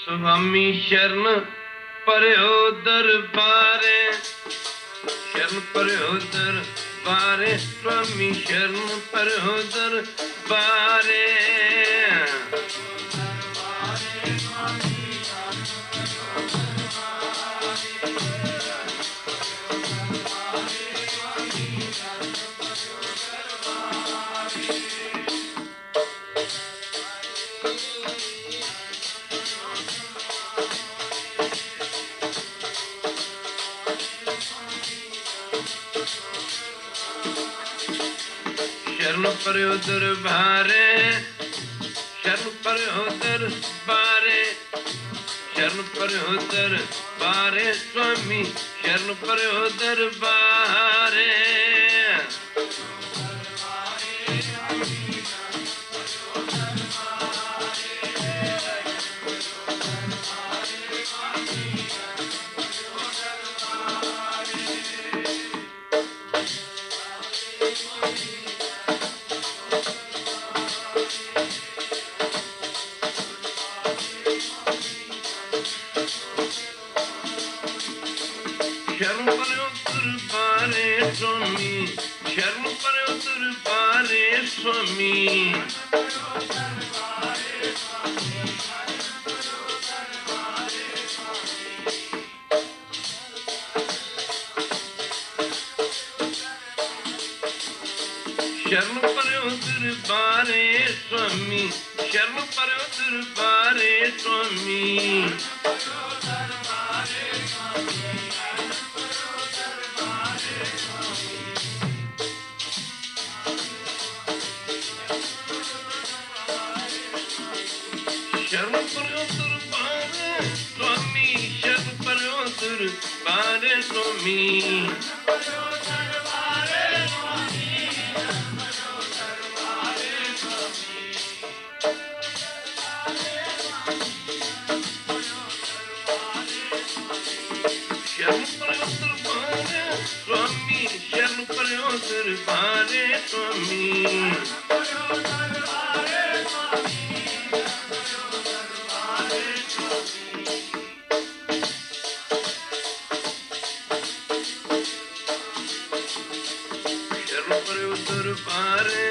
स्वामी शरण पर्यो दरबारे, शरण पर्यो दरबारे, स्वामी शरण पर्यो दरबारे। शरण पर्यो दरबारे, शरण पर्यो दरबारे, शरण पर्यो दरबारे, स्वामी शरण पर्यो दरबारे। शरण पर्यो दरबारे स्वामी, शरण पर्यो दरबारे स्वामी। शरण पर्यो दरबारे स्वामी, शरण पर्यो दरबारे स्वामी। शरण पर्यो दरबारे स्वामी, शरण पर्यो दरबारे स्वामी। शरण पर्यो दरबारे स्वामी। शरण पर्यो दरबारे,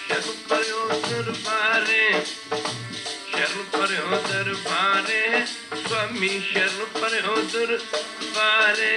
शरण पर्यो दरबारे, शरण पर्यो दरबारे स्वामी, शरण पर्यो दरबारे।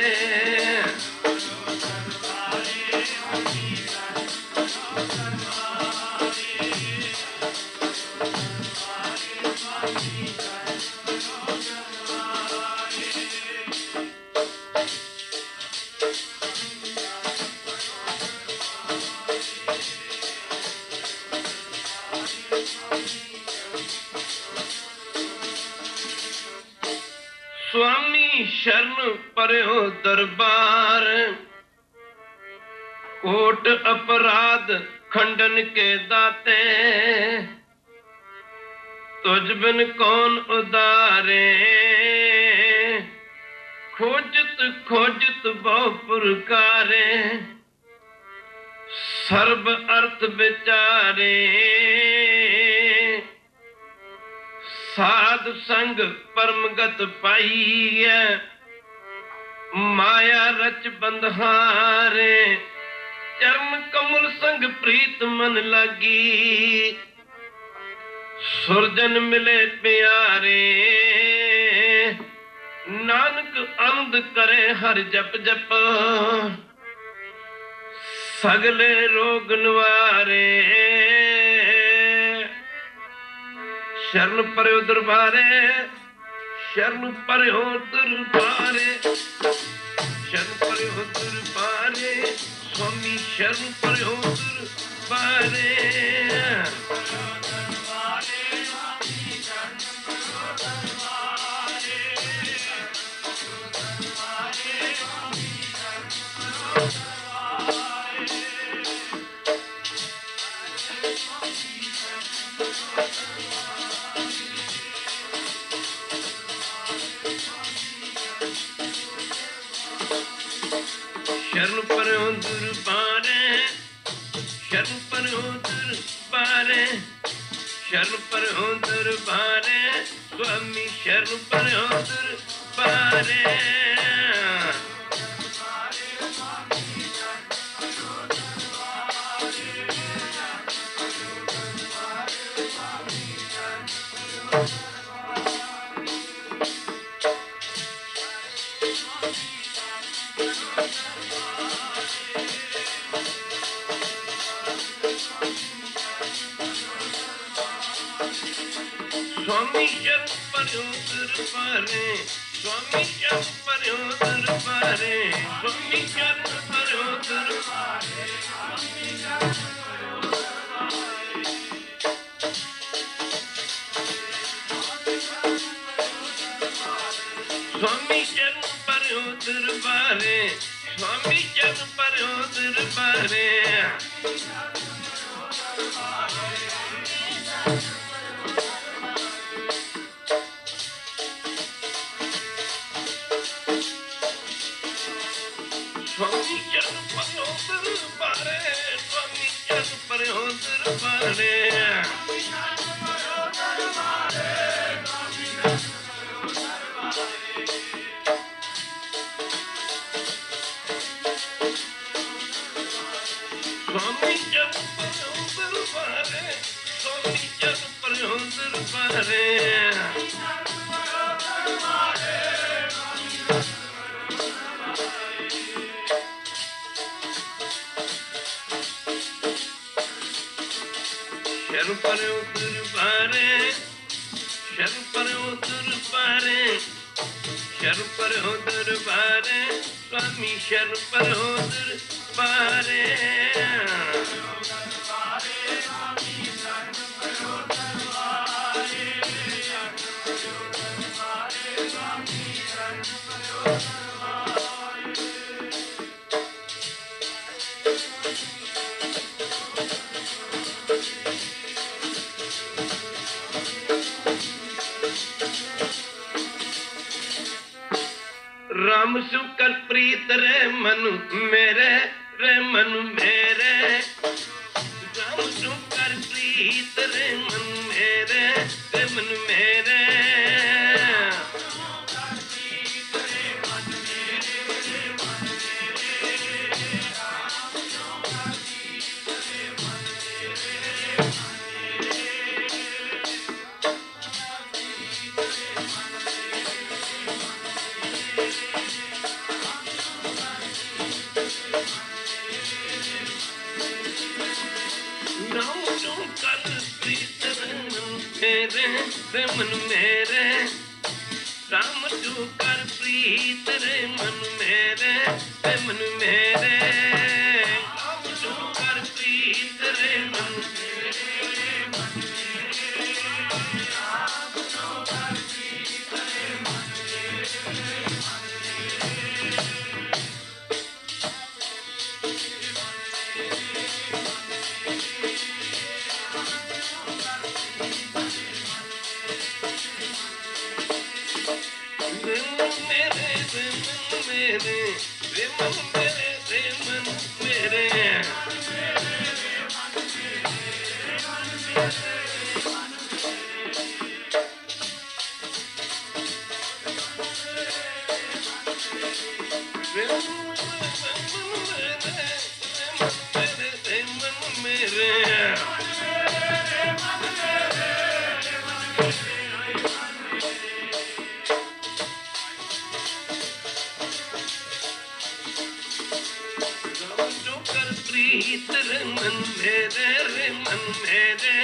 स्वामी शरण पर्यो दरबार, कोट अपराध खंडन के दाते, तुझ बिन कौन उदारे। खोजत खोजत बहु पुरकारे, सर्व अर्थ विचारे। साध संग परमगत पाइए, माया रच बंधारे। चरण कमल संग प्रीत मन लगी, सुरजन मिले प्यारे। नानक आनंद करे हर जप जप, सगले रोग निवारे। शरण पर्यो दरबारे, शरण पर्यो दरबारे, शरण पर्यो दरबारे स्वामी, शरण पर्यो दरबारे। शरण पर्यो दरबारे, शरण पर्यो दरबारे, शरण पर्यो दरबारे स्वामी, शरण पर्यो दरबारे। स्वामी शरण पर्यो दरबारे, स्वामी शरण पर्यो दरबारे, स्वामी शरण पर्यो दरबारे। स्वामी शरण पर्यो दरबारे, स्वामी शरण पर्यो दरबारे। स्वामी चरण पर्यो दरबारे, स्वामी चरण पर्यो दरबारे। स्वामी चरण पर्यो दरबारे, स्वामी चरण पर्यो दरबारे। शर पर उतर पारे, शर पर उतर पारे, शर पर उतर पारे, स्वामी शर पर उतर पारे। राम सु कर प्रीत रे मनु मेरे, रे मनु मेरे, राम सु कर प्रीत रे मनु मेरे, रे मनु मेरे। रे मन मेरे, राम तू कर प्रीत रे मन मेरे, रे मन मेरे, राम तू कर प्रीत रे मन मेरे, मन मेरे, राम तू कर प्रीत रे मन मेरे, मन प्रीत रे मन मेरे, रे मन मेरे,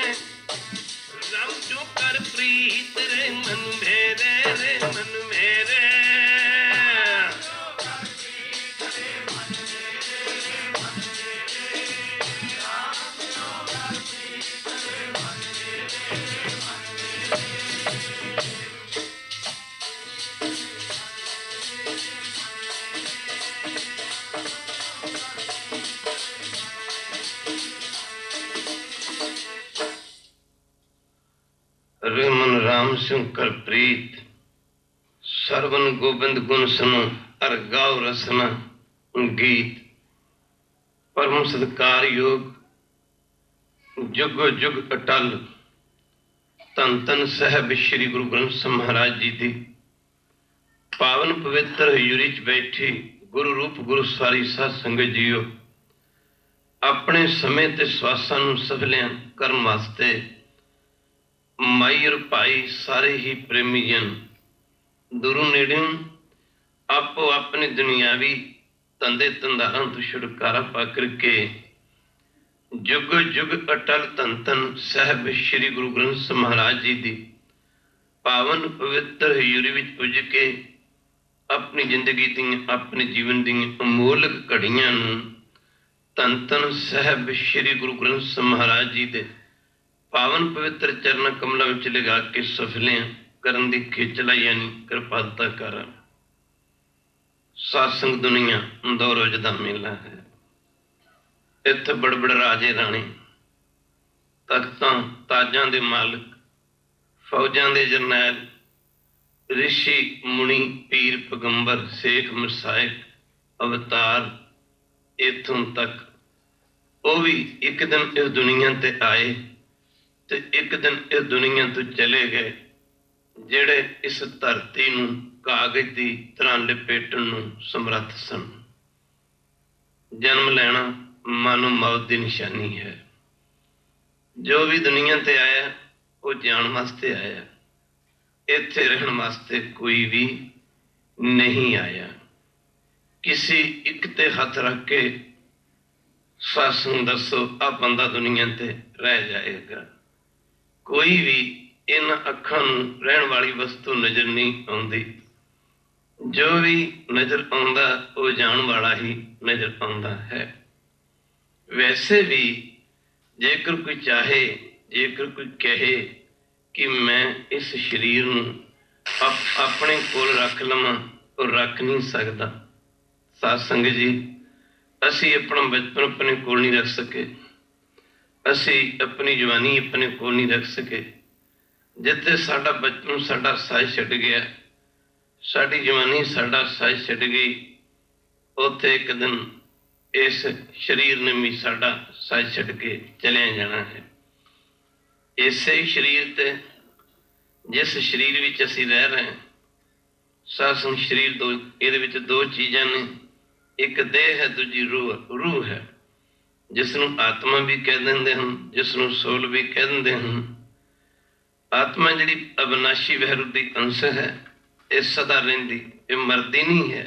राम जो कर प्रीत रे मन मेरे, रे मन मेरे। रे मन राम सिंह कर प्रीत, सरवन गोबिंद गुण सुनो, अर गाओ रसना गीत। परम सत्कार योग जुग जुग अटल, धन धन साहब श्री गुरु ग्रंथ साहिब महाराज जी दी पावन पवित्र हजूरी च बैठी गुरु रूप गुरु सारी साध संगत जीओ। अपने समय ते स्वासां नूं सफलियां करन वास्ते माई और भाई सारे ही प्रेमी जन दूरों नेड़ों आपो अपने दुनियावी धंधे धंधारां तो छुटकारा पा करके जुग जुग अटल धन धन साहब श्री गुरु ग्रंथ साहिब महाराज जी दी पावन पवित्र हजूरी विच पुज के अपनी जिंदगी दी अपने जीवन दी अमोलक घड़ियां नूं धन धन साहब श्री गुरु ग्रंथ साहिब महाराज जी दे पावन पवित्र चरण कमलों में लगा के सफलियां करन दी खिचला यानी कृपालता कर। सत्संग दुनिया दो रोज का मेला है। इत्थे बड़ बड़ राजे राणे, तख्तां ताजां दे मालिक, फौजां दे जरनैल, ऋषि मुनि पीर पैगंबर शेख मसायक अवतार इत्थों तक वो भी एक दिन इस दुनिया ते आए ते एक दिन इस दुनिया तो चले गए, जेड़े इस धरती नूं कागज की तरह लपेटण नूं समर्थ सन। जन्म लेना मानो मौत की निशानी है। जो भी दुनिया ते आया वो जान वास्ते आया, इत्थे रहन वास्ते कोई भी नहीं आया। किसी एक ते हथ रख के सासू दसो आ बंदा दुनिया ते रह जाएगा, कोई भी इन अखां नूं रहण वाली वस्तु नज़र नहीं आउंदी। जो भी नज़र आउंदा वो जाण वाला ही नज़र आउंदा है। वैसे भी जेकर कोई चाहे, जेकर कोई कहे कि मैं इस शरीर नूं अपने कोल रख लवां, तो रख नहीं सकदा। साध संगत जी, असी अपना बचपन अपने कोल नहीं रख सके, असी अपनी जवानी अपने कोल नहीं रख सके। जिथे साडा बचपन साडा साथ छड्ड गया, साडी जवानी साडा साथ छड्ड गई, उत्थे एक दिन इस शरीर ने भी साडा साथ छड्ड के चलिया जाना है। इसे ही शरीर ते जिस शरीर विच असी रह रहे हैं, सासन शरीर दो, इहदे विच दो चीज़ां ने, एक देह है, दूजी रूह है, जिसनों आत्मा भी कह देंदे हन, जिसनों सोल भी कह देंदे हन। आत्मा जिहड़ी अविनाशी वैरू दी अंश है, ये सदा रहिंदी, ये मरदी नहीं है।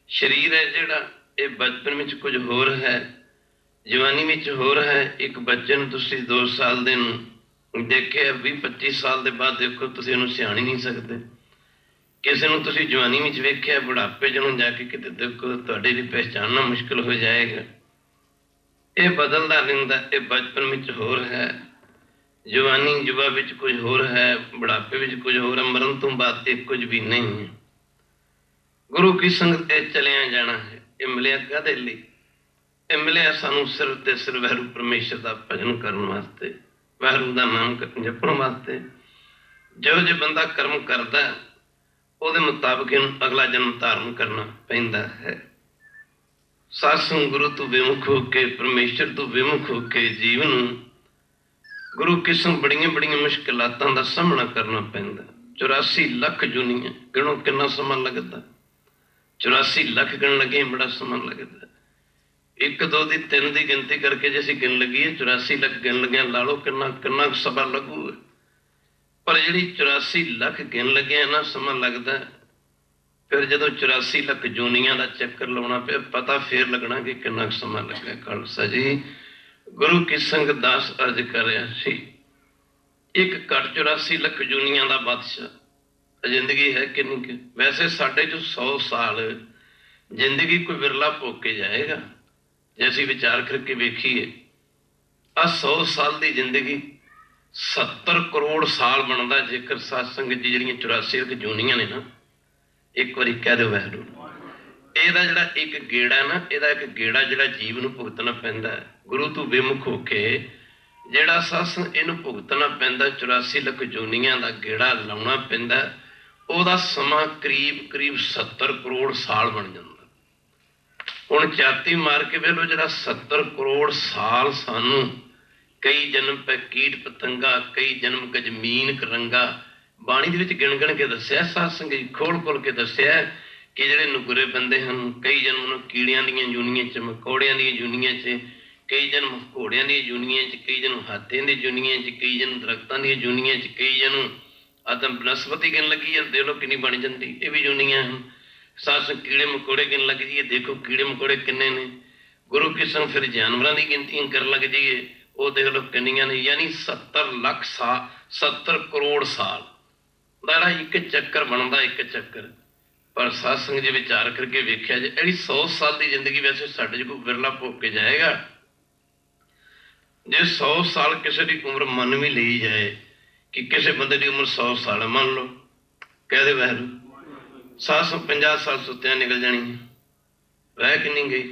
शरीर है जिहड़ा, ये बचपन में कुछ होर है, जवानी में होर है। एक बच्चे नूं तुसीं 2 साल दे नूं देखे, 20-25 साल के बाद देखो तुसीं इहनूं सियाण नहीं सकते। किसी नूं तुसीं जवानी में वेख्या, बुढ़ापे जनों जाके किते देखो, तुहाडे लई पहचानना मुश्किल हो जाएगा। ये बदलता रहिंदा। ये बचपन में होर है, जवानी युवा विच कुछ होर है, बुढ़ापे विच कुछ होर है, मरण तो बाद एक कुछ भी नहीं है। गुरु की संगत ते चलिया जाना है। ये मिलिया काहदे लई? ये मिलिया सानू सिर ते सिर वैरू परमेश्वर का भजन करने वास्ते, वैरू का नाम जपण वास्ते। जो जो बंदा कर्म करता है, ਉਹਦੇ मुताबिक अगला जन्म धारण करना पैंदा है। सासंग गुरु तो विमुख होके, परमेश्वर तो विमुख होके जीवन गुरु किस्म बड़िया बड़िया मुश्किलातां दा सामना करना पैंदा। 84 ਲੱਖ ਜੁਨੀਆਂ गिनो कितना समा लगता। 84 ਲੱਖ गिन लगे बड़ा समा लगता। 1 2 दी 3 की गिनती करके जे असीं गिन लगी 84 ਲੱਖ गिन लगे, ला लो कितना समा लगूगा। पर जी 84 ਲੱਖ गिन लगे ना समा लगता, फिर जो 84 ਲੱਖ जूनिया का चक्कर लाना पे पता फिर लगना कि कितना समा लगा। खालसा जी, गुरु की संगत दास अर्ज कर रहा सी, एक घट 84 ਲੱਖ जूनिया का बादशाह जिंदगी है कि नहीं। वैसे साढ़े जो 100 साल जिंदगी कोई विरला भोग के जाएगा। जैसी विचार करके वेखिए, आ 100 साल की जिंदगी 70 करोड़ साल बनता जेकर सत्संग जी जी 84 ਲੱਖ जूनिया ने ना, एक बार कह दो वैरू, ਇਹਦਾ ਜਿਹੜਾ एक गेड़ा ना, ਇਹਦਾ एक गेड़ा ਜਿਹੜਾ जीव ਨੂੰ ਭੁਗਤਣਾ ਪੈਂਦਾ है। गुरु तो विमुख होके ਜਿਹੜਾ ਸਤਸੰਗ ਇਹਨੂੰ ਭੁਗਤਣਾ ਪੈਂਦਾ, 84 ਲੱਖ ਜੂਨੀਆਂ ਦਾ ਗੇੜਾ ਲਾਉਣਾ ਪੈਂਦਾ, ਉਹਦਾ ਸਮਾਂ ਕਰੀਬ 70 ਕਰੋੜ ਸਾਲ ਬਣ ਜਾਂਦਾ। ਹੁਣ ਚਾਤੀ ਮਾਰ ਕੇ ਵੇਖ ਲਓ, ਜਿਹੜਾ 70 ਕਰੋੜ ਸਾਲ ਸਾਨੂੰ ਕਈ ਜਨਮ ਪੈ ਕੀਟ ਪਤੰਗਾ, ਕਈ ਜਨਮ ਗਜਮੀਨ ਕਰੰਗਾ, ਬਾਣੀ ਦੇ ਵਿੱਚ ਗਿਣ ਕੇ ਦੱਸਿਆ, ਸਤਸੰਗ ਖੋਲ ਕੇ ਦੱਸਿਆ कि ਜਿਹੜੇ ਨੁਕਰੇ ਬੰਦੇ ਹਨ, ਕਈ ਜਨਮ ਨੂੰ ਕੀੜਿਆਂ ਦੀਆਂ ਜੂਨੀਆਂ 'ਚ, ਮਕੌੜਿਆਂ ਦੀਆਂ ਜੂਨੀਆਂ 'ਚ, ਕਈ ਜਨਮ ਘੋੜਿਆਂ ਦੀਆਂ ਜੂਨੀਆਂ 'ਚ, ਕਈ ਜਨਮ ਹਾਥੀਆਂ ਦੀਆਂ ਜੂਨੀਆਂ 'ਚ, ਕਈ ਜਨਮ ਦਰਖਤਾਂ ਦੀਆਂ ਜੂਨੀਆਂ 'ਚ, ਕਈ ਜਨਮ ਆਦਮ ਬਨਸਪਤੀ ਗਿਣ ਲੱਗੀ ਹੈ, ਦੇਖ ਲਓ ਕਿੰਨੀ ਬਣ ਜਾਂਦੀ, ਇਹ ਵੀ ਜੂਨੀਆਂ ਹਨ। ਸੱਸ ਕੀੜੇ ਮਕੌੜੇ ਗਿਣ ਲੱਗ ਜਾਈਏ, ਦੇਖੋ ਕੀੜੇ ਮਕੌੜੇ ਕਿੰਨੇ ਨੇ। ਗੁਰੂ ਕੀ ਸੰਗ ਫਿਰ ਜਾਨਵਰਾਂ ਦੀ ਗਿਣਤੀ ਕਰਨ ਲੱਗ ਜਾਈਏ, ਉਹ ਦੇਖ ਲਓ ਕਿੰਨੀਆਂ ਨੇ। ਯਾਨੀ 70 ਲੱਖ ਸਾਲ, 70 ਕਰੋੜ ਸਾਲ ਦਾ ਇੱਕ ਚੱਕਰ ਬਣਦਾ, ਇੱਕ ਚੱਕਰ। पर सत्संग जी विचार करके वेख्या जे यही 100 साल की जिंदगी वैसे साढ़े कोई विरला भोग के जाएगा। जे 100 साल किसी की उम्र मन भी ली जाए कि किसी बंदे की उम्र 100 साल मान लो, कह दे वैरू 750 साल सुत्तियां निकल जानी है, रह कि नहीं गई,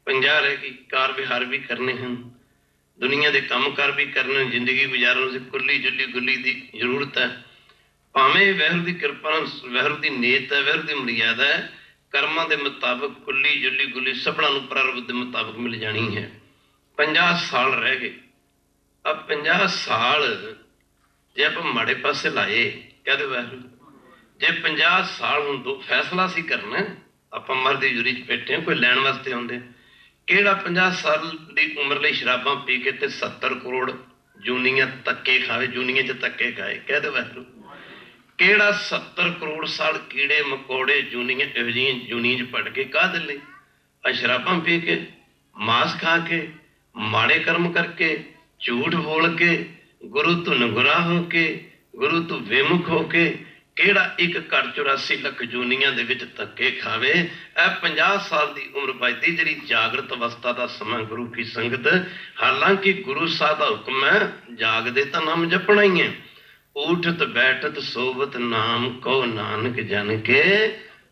50 रह गई। कार विहार भी करने हैं, दुनिया के काम कार भी करने, जिंदगी गुजारन से खुली जुली गुली की जरूरत है। भावें वैरू की कृपा, वैरू की नीयत है, वैरू की मर्यादा है, कर्मां के मुताबिक खुली जुली गुली सबना प्रारंभ के मुताबिक मिल जानी है। 50 साल रह गए। अब 50 साल जे आप माड़े पासे लाए, कह दे वैरू जे 50 साल हूँ दो फैसला सी करना, आप मर की जूरी च बैठे कोई लैण वास्ते आउंदे, किहड़ा 50 साल की उम्र लिए शराबां पी के ते 70 करोड़ जूनियां धक्के खाए, जूनियां च धक्के खाए, कह दे वैरू ਕਿਹੜਾ 70 ਕਰੋੜ ਸਾਲ ਕੀੜੇ ਮਕੌੜੇ ਜੂਨੀਆਂ ਇਹੋ ਜਿਹੀਆਂ ਜੂਨੀਆਂ 'ਚ ਪੜ ਕੇ ਕਾਹਦੇ ਲਈ? ਆ ਸ਼ਰਾਬਾਂ ਪੀ ਕੇ, ਮਾਸ ਖਾ ਕੇ, ਮਾੜੇ ਕਰਮ ਕਰਕੇ, ਝੂਠ ਬੋਲ ਕੇ, गुरु तो नगुरा हो के, गुरु तो बेमुख हो के, ਕਿਹੜਾ ਇੱਕ ਘਰ 84 ਲੱਖ ਜੂਨੀਆਂ ਦੇ ਵਿੱਚ ਧੱਕੇ ਖਾਵੇ। ਇਹ 50 ਸਾਲ ਦੀ ਉਮਰ ਵੱਜਦੀ ਜਿਹੜੀ ਜਾਗਰਤ ਅਵਸਥਾ ਦਾ ਸਮਾਂ ਗੁਰੂ ਕੀ ਸੰਗਤ। ਹਾਲਾਂਕਿ ਗੁਰੂ ਸਾਹਿਬ ਦਾ ਹੁਕਮ ਹੈ ਜਾਗਦੇ ਤਾਂ ਨਾਮ ਜਪਣਾ ਹੀ ਹੈ। ਉਠਤ ਬੈਠਤ ਸੋਵਤ ਨਾਮ ਕਹੋ ਨਾਨਕ ਜਨ ਕੇ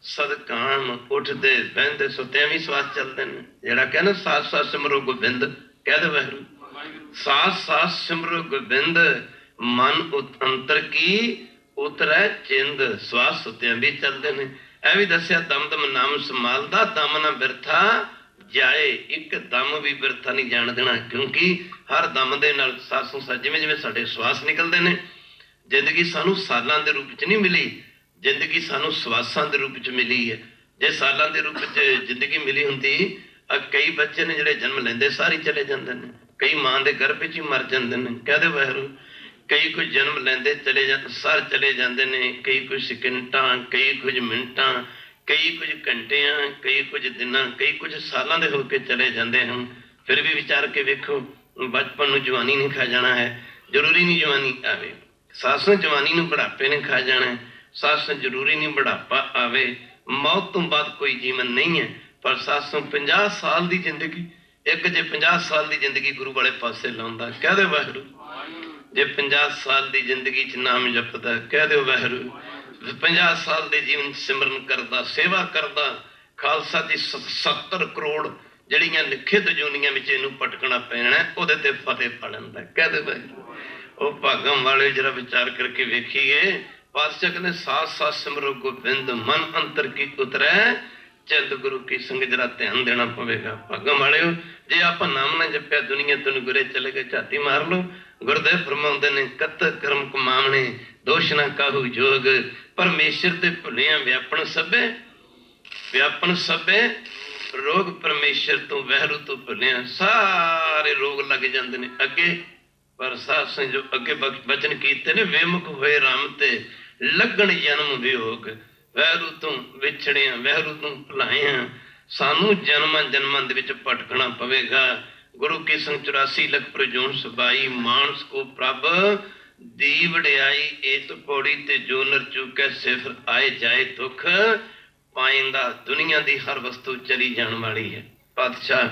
ਸਦਕਾਮ। ਉੱਠਦੇ ਬਹਿੰਦੇ ਸੁੱਤਿਆਂ ਵੀ ਸਵਾਸ ਚੱਲਦੇ ਨੇ। ਜਿਹੜਾ ਕਹਿੰਦਾ ਸਾਥ ਸਾਥ ਸਿਮਰੋ ਗੋਬਿੰਦ, कहते वाहिगुरू साथ साथ सिमरो गोबिंद, मन अंतर की उतरै चिंद। सवास सुत्तियां भी चलते हैं। यह भी दसिया दम दम नाम संभालदा, दम ना बिरथा जाए। एक दम भी बिरथा नहीं जान देना, क्योंकि हर दम दे नाल सासों सा जिवें जिवें साडे सवास निकलते हैं। जिंदगी सानू सालां दे रूप च नहीं मिली, जिंदगी सानू सवासां दे रूप च मिली है। जे सालां दे रूप च जिंदगी मिली हुंदी, कई बच्चे ने जिहड़े जन्म लेंदे सारे चले जाते हैं, कई मां के गर्भ च ही मर जाते हैं। कहते वाहिगुरू कई कुछ जन्म लेंदे चले सार चले जाते हैं, कई कुछ सेकंडां, कई कुछ मिनटां, कई कुछ घंटियां, कई कुछ दिनां, कई कुछ सालां दे होके चले जाते हैं। फिर भी विचार के वेखो, बचपन नूं जवानी ने खा जाना है, जरूरी नहीं जवानी आवे। सस जवानी नूं बुढ़ापे ने खा जाना है, सस जरूरी नहीं बुढ़ापा आवे। मौत तो बाद कोई जीवन नहीं है, पर 750 साल की जिंदगी, एक जे 50 साल की जिंदगी गुरु वाले पासे लाउंदा, कह दे वाहिगुरू। जे 50 साल की जिंदगी च नाम जपदा, कह दो वाहिगुरू। 50 साल के जीवन सिमरन करदा, सेवा करदा, खालसा दी 70 करोड़ जड़ियां लिखित जूनियां विच इहनूं पटकना पैना, उहदे ते फतेह पा लैंदा। कह दे वाहिगुरू। ओ भागम वाले जरा विचार करके वेखीए, पातशाह कहंदे साथ साथ सिमरो गोबिंद, मन अंतर की उतरै चिंद। गुरु की संगत जरा ध्यान देना पवेगा। भागम वाले जे आप नाम ना जपिया, दुनिया तुन गुरे चले गए, झाती मार लो। गुरदेव फरमाउंदे ने कत कर्म कमावणे, दोष ना काहू जोग। परमेश्वर ते भुलिया व्यापन सभे, व्यापन सभे रोग। परमेश्वर तो वैरू तो भुलिया सारे रोग लग जाते हैं अगे। पर सास जो अगे बचन कीते ने, वेमुख होए राम ते लगन जन्म वियोग। वैरू तो विछड़िया, वैरू तो भुलाया, सानू जन्मां जन्मां दे विच भटकना पवेगा। गुरु की संग 84 लख प्रजोन सबाई, मानस को प्रभ दी वडियाई। एत पौड़ी ते जो नर चूकै, सिफर आए जाए दुख पाइंदा। दुनिया दी हर वस्तु चली जान वाली है। पातशाह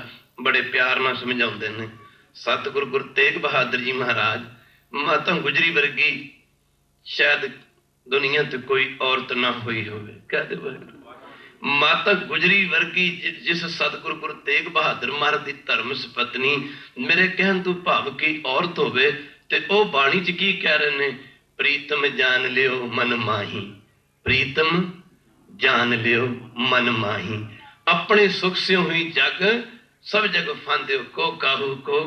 बड़े प्यार नाल समझाउंदे ने। सतगुरु गुरु तेग बहादुर जी महाराज, माता गुजरी वर्गी शायद दुनिया ते कोई औरत ना हुई होवे। कह दे माता गुजरी वर्गी जिस सतगुरु गुरु तेग बहादुर महाराज दी धर्म सपत्नी, मेरे कहन तू भाव की औरत होवे ते ओ बाणी च की कह रहे ने, प्रीतम जान लियो मन माही, प्रीतम जान लियो मन माही। अपने सुख से हुई जग सब जग फांदे को काहू को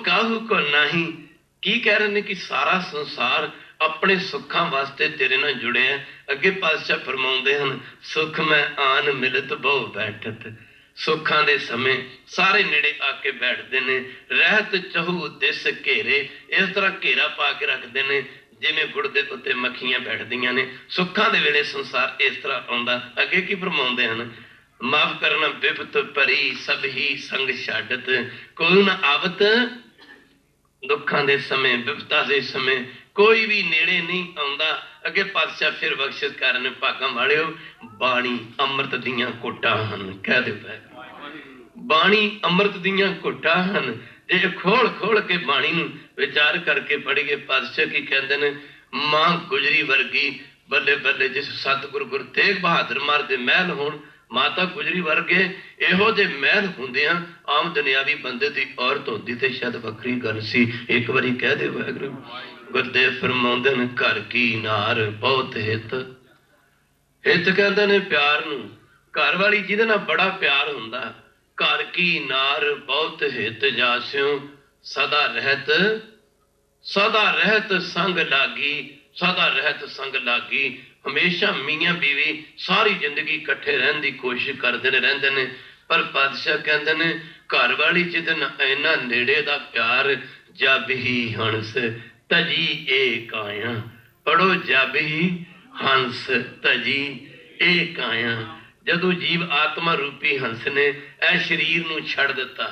काहू को नाही। की कह रहे ने कि सारा संसार अपने सुखा वास्ते तेरे नाल जुड़े हैं। अगे पातशाह फरमाउंदे हन, सुख में आन मिलत बहु बैठत। सुखां दे समय सारे नेड़े आके बैठते ने, रहत चहू दिस घेरे। इस तरह घेरा पा के रखते ने जिवें गुड़ दे उत्ते मक्खियां बैठदियां ने। सुखां दे वेले संसार इस तरह आउंदा। अगे की फरमाउंदे हन, माफ करना विपत भरी सब ही संग छाडत। कोई न आवत दुखां दे समय, विपता दे समय कोई भी नेड़े नहीं आउंदा। अगे पातशाह फिर बख्शिश करन, भागम वालिओ बाणी अमृत दीयां घुट्टां हन। कह दे बाणी अमृत दीयां घुट्टां हन। जे खोल खोल के बाणी नूं विचार करके पढ़िए, पातशाह की कहंदे ने, मां गुजरी वर्गी बल्ले बल्ले जिस सतगुरु गुरु तेग बहादुर महाराज दे महल होण, माता गुजरी वर्गे इहो जे महल हुंदियां आम दुनियावी बंदे दी औरत होंदी ते शायद वक्री गल सी। एक बारी कह दे वाहिगुरू। गुरदेव फरमाउंदे ने, घर की नार बहुत हित। हित कहंदे ने प्यार नूं, घर वाली जिहदे नाल बड़ा प्यार हुंदा। घर की नार बहुत हित जास्यों, सदा रहत संग लागी। सदा रहत संग लागी। हमेशा मियाँ बीवी सारी जिंदगी इकट्ठे रहने की कोशिश करते रहते हैं। पर पातशाह कहते हैं, घर वाली जिहदे नाल इन्ना नेड़े दा प्यार, जब ही हंस तजी ए काया। पढ़ो, जब ही हंस तजी ए काया। जदों जीव आत्मा रूपी हंस ने ए शरीर नूं छड़ दिता,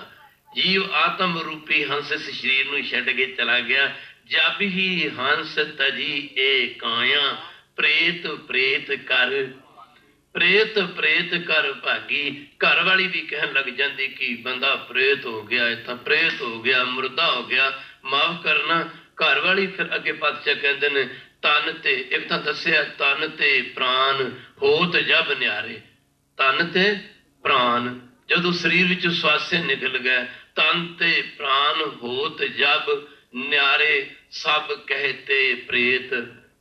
जीव आत्म रूपी हंस इस शरीर नूं छड्ड के चला गया। जब ही हंस तजी ए काया, प्रेत प्रेत कर, प्रेत प्रेत कर भागी। घर वाली भी कहन लग जाती कि बंदा प्रेत हो गया, इतना प्रेत हो गया, मुर्दा हो गया, माफ करना। घर वाली फिर अगे पातशाह कहते ने तन ते एक तो दसिया तन ते प्राण होत जब न्यारे। तन ते प्राण जदों शरीर विच स्वासे निकल गए, तन ते प्राण होत जब न्यारे, सब कहते प्रेत।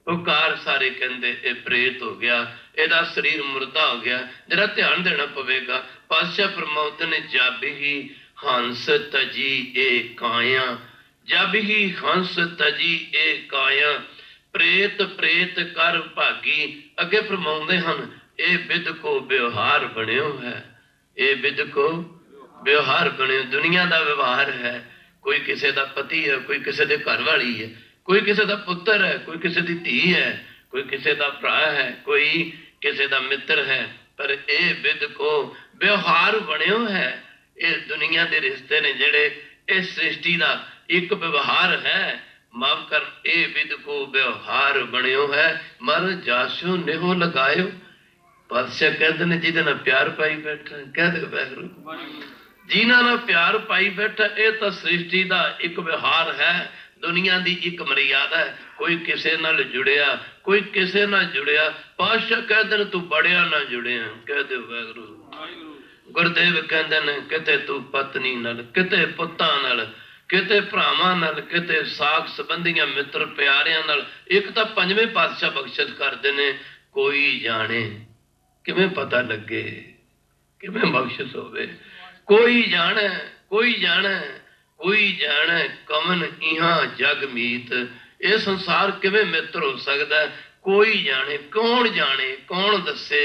पुकार सारे कहते ये प्रेत हो गया, ਇਹਦਾ शरीर मुर्दा हो गया। जरा ध्यान देना पवेगा। पातशाह फरमाते ने जब ही हंस तजी ए काया, जब ही हंस तजी ए काया, प्रेत प्रेत कर भागी। अगे फरमाते हैं ये विद को व्यवहार बनियो है, ये विद को व्यवहार बनियो। दुनिया का व्यवहार है, कोई किसी का पति है, कोई किसी के घर वाली है, कोई किसी का पुत्र है, कोई किसी की धी है, कोई किसी का भरा है, कोई किसी का मित्र है। पर यह विद को व्यवहार बनियो है। ये दुनिया के रिश्ते ने जेड़े इस सृष्टि का एक व्यवहार है। माफ कर, ये विद को व्यवहार बनियो है। मर जासो नेहो लगायो। पातशाह कहते ने जिदे नाल प्यार पाई बैठा, कह दे वाहिगुरू जिन्हां नाल प्यार पाई बैठा, ये तो सृष्टि का एक व्यवहार है, दुनिया की एक मर्यादा है। कोई किसी नाल जुड़िया, कोई किसी नाल जुड़िया। पातशाह कहते तू बड़िया ना जुड़िया, कह दे वाहिगुरू। गुरदेव कहते ने किते तू पत्नी नाल, किते पुत्तां नाल, किते भरावां नाल, किते साख संबंधियां मित्र प्यारियां नाल। एक तो पंजवें पातशाह बख्शिश करते ने कोई जाने, किवें पता लगे, किवें बख्शिश होवे। कोई जाने, कोई जाने, कोई जाने कमन इहा जग मीत। ये संसार किवें मित्र हो सकता है? कोई जाने, कौन जाने, कौन दसे।